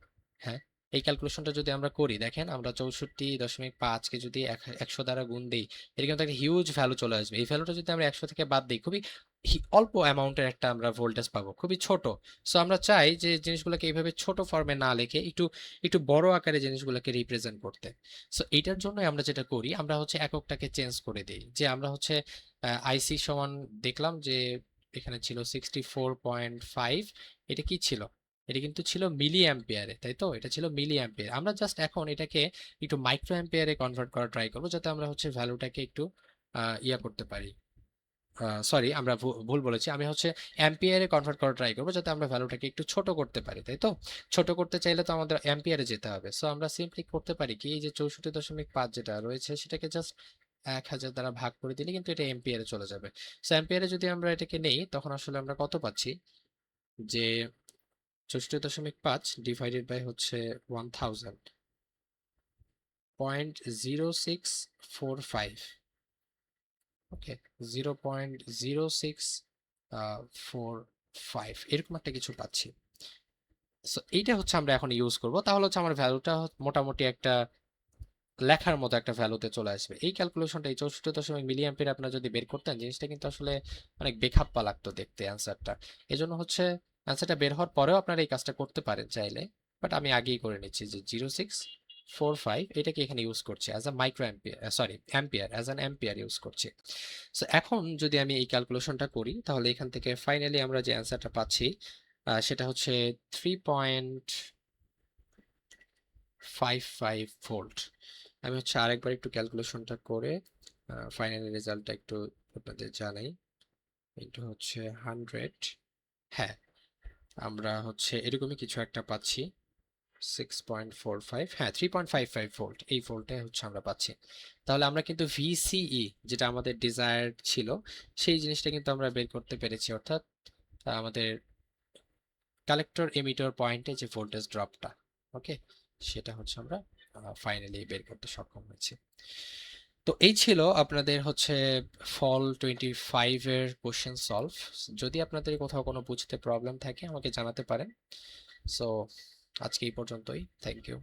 হ্যাঁ, এই ক্যালকুলেশনটা যদি আমরা করি, দেখেন আমরা 64.5 কে যদি 100 দ্বারা গুণ দিই, এটা কিন্তু একটা হিউজ ভ্যালু চলে আসবে। এই ভ্যালুটা যদি আমরা 100 থেকে বাদ দিই, খুবই অল্প অ্যামাউন্টের একটা আমরা ভোল্টেজ পাবো, খুবই ছোট। সো আমরা চাই যে জিনিসগুলোকে এইভাবে ছোট ফর্মে না লিখে একটু একটু বড় আকারে জিনিসগুলোকে রিপ্রেজেন্ট করতে। সো এইটার জন্য আমরা যেটা করি, আমরা হচ্ছে এককটাকে চেঞ্জ করে দিই। যে আমরা হচ্ছে আইসি সমান, দেখলাম যে এখানে ছিল 64.5, এটা কি ছিল? এটা কিন্তু ছিল মিলি অ্যাম্পিয়ারে, তাই তো? এটা ছিল মিলি অ্যাম্পিয়ার। আমরা জাস্ট এখন এটাকে একটু মাইক্রো অ্যাম্পিয়ারে কনভার্ট করা ট্রাই করবো, যাতে আমরা হচ্ছে ভ্যালুটাকে একটু ইয়া করতে পারি। সরি, আমরা ভুল বলেছি। আমি হচ্ছে অ্যাম্পিয়ারে কনভার্ট করা ট্রাই করবো, যাতে আমরা ভ্যালুটাকে একটু ছোট করতে পারি, তাই তো? ছোট করতে চাইলে তো আমাদের অ্যাম্পিয়ারে যেতে হবে। সো আমরা সিম্পলি করতে পারি কি, এই যে 64.5 যেটা রয়েছে সেটাকে জাস্ট 1000 দ্বারা ভাগ করে দিলে কিন্তু এটা এম্পিয়ারে চলে যাবে। সো অ্যাম্পিয়ারে যদি আমরা এটাকে নেই তখন আসলে আমরা কত পাচ্ছি? যে 64.5 ডিভাইডেড বাই হচ্ছে 1000, 0.0645। ওকে, 0.0645 এরকম একটা কিছু পাচ্ছি। সো এইটা হচ্ছে আমরা এখন ইউজ করব, তাহলে হচ্ছে আমার ভ্যালুটা মোটামুটি একটা লেখার মতো একটা ভ্যালুতে চলে আসবে। এই ক্যালকুলেশনটা এই 64 মিলি অ্যাম্পিয়ার আপনারা যদি বের করতেন, জিনিসটা কিন্তু আসলে অনেক বেখাপ্পা লাগতো দেখতে অ্যান্সারটা। এজন্য হচ্ছে অ্যান্সারটা বের হওয়ার পরেও আপনারা এই কাজটা করতে পারেন চাইলে, বাট আমি আগেই করে নিচ্ছি যে 0.645 এটাকে এখানে ইউজ করছি as a micro ampere, sorry ampere, as an ampere use করছি। সো এখন যদি আমি এই ক্যালকুলেশনটা করি তাহলে এখান থেকে ফাইনালি আমরা যে অ্যান্সারটা পাচ্ছি সেটা হচ্ছে 3.55 ভোল্ট। আমি হচ্ছে আরেকবার একটু ক্যালকুলেশনটা করে ফাইনাল রেজাল্টটা একটু আপনাদের জানাই। এটা হচ্ছে 100। হ্যাঁ, আমরা হচ্ছে এরকমই কিছু একটা পাচ্ছি 6.45, হ্যাঁ 3.55 ভোল্ট, এই ভোল্টে হচ্ছে আমরা পাচ্ছি। তাহলে আমরা কিন্তু ভিসিই যেটা আমাদের ডিজায়ার্ড ছিল সেই জিনিসটা কিন্তু আমরা বের করতে পেরেছি, অর্থাৎ আমাদের কালেক্টর এমিটর পয়েন্টে যে ভোল্টেজ ড্রপটা, ওকে, সেটা হচ্ছে আমরা ফাইনালি বের করতে সক্ষম হয়েছি। তো এই ছিল আপনাদের হচ্ছে ফল 25 এর কোশ্চেন সলভ। যদি আপনাদের কোথাও কোনো বুঝতে প্রবলেম থাকে আমাকে জানাতে পারেন। সো আজকে এই পর্যন্তই, থ্যাংক ইউ।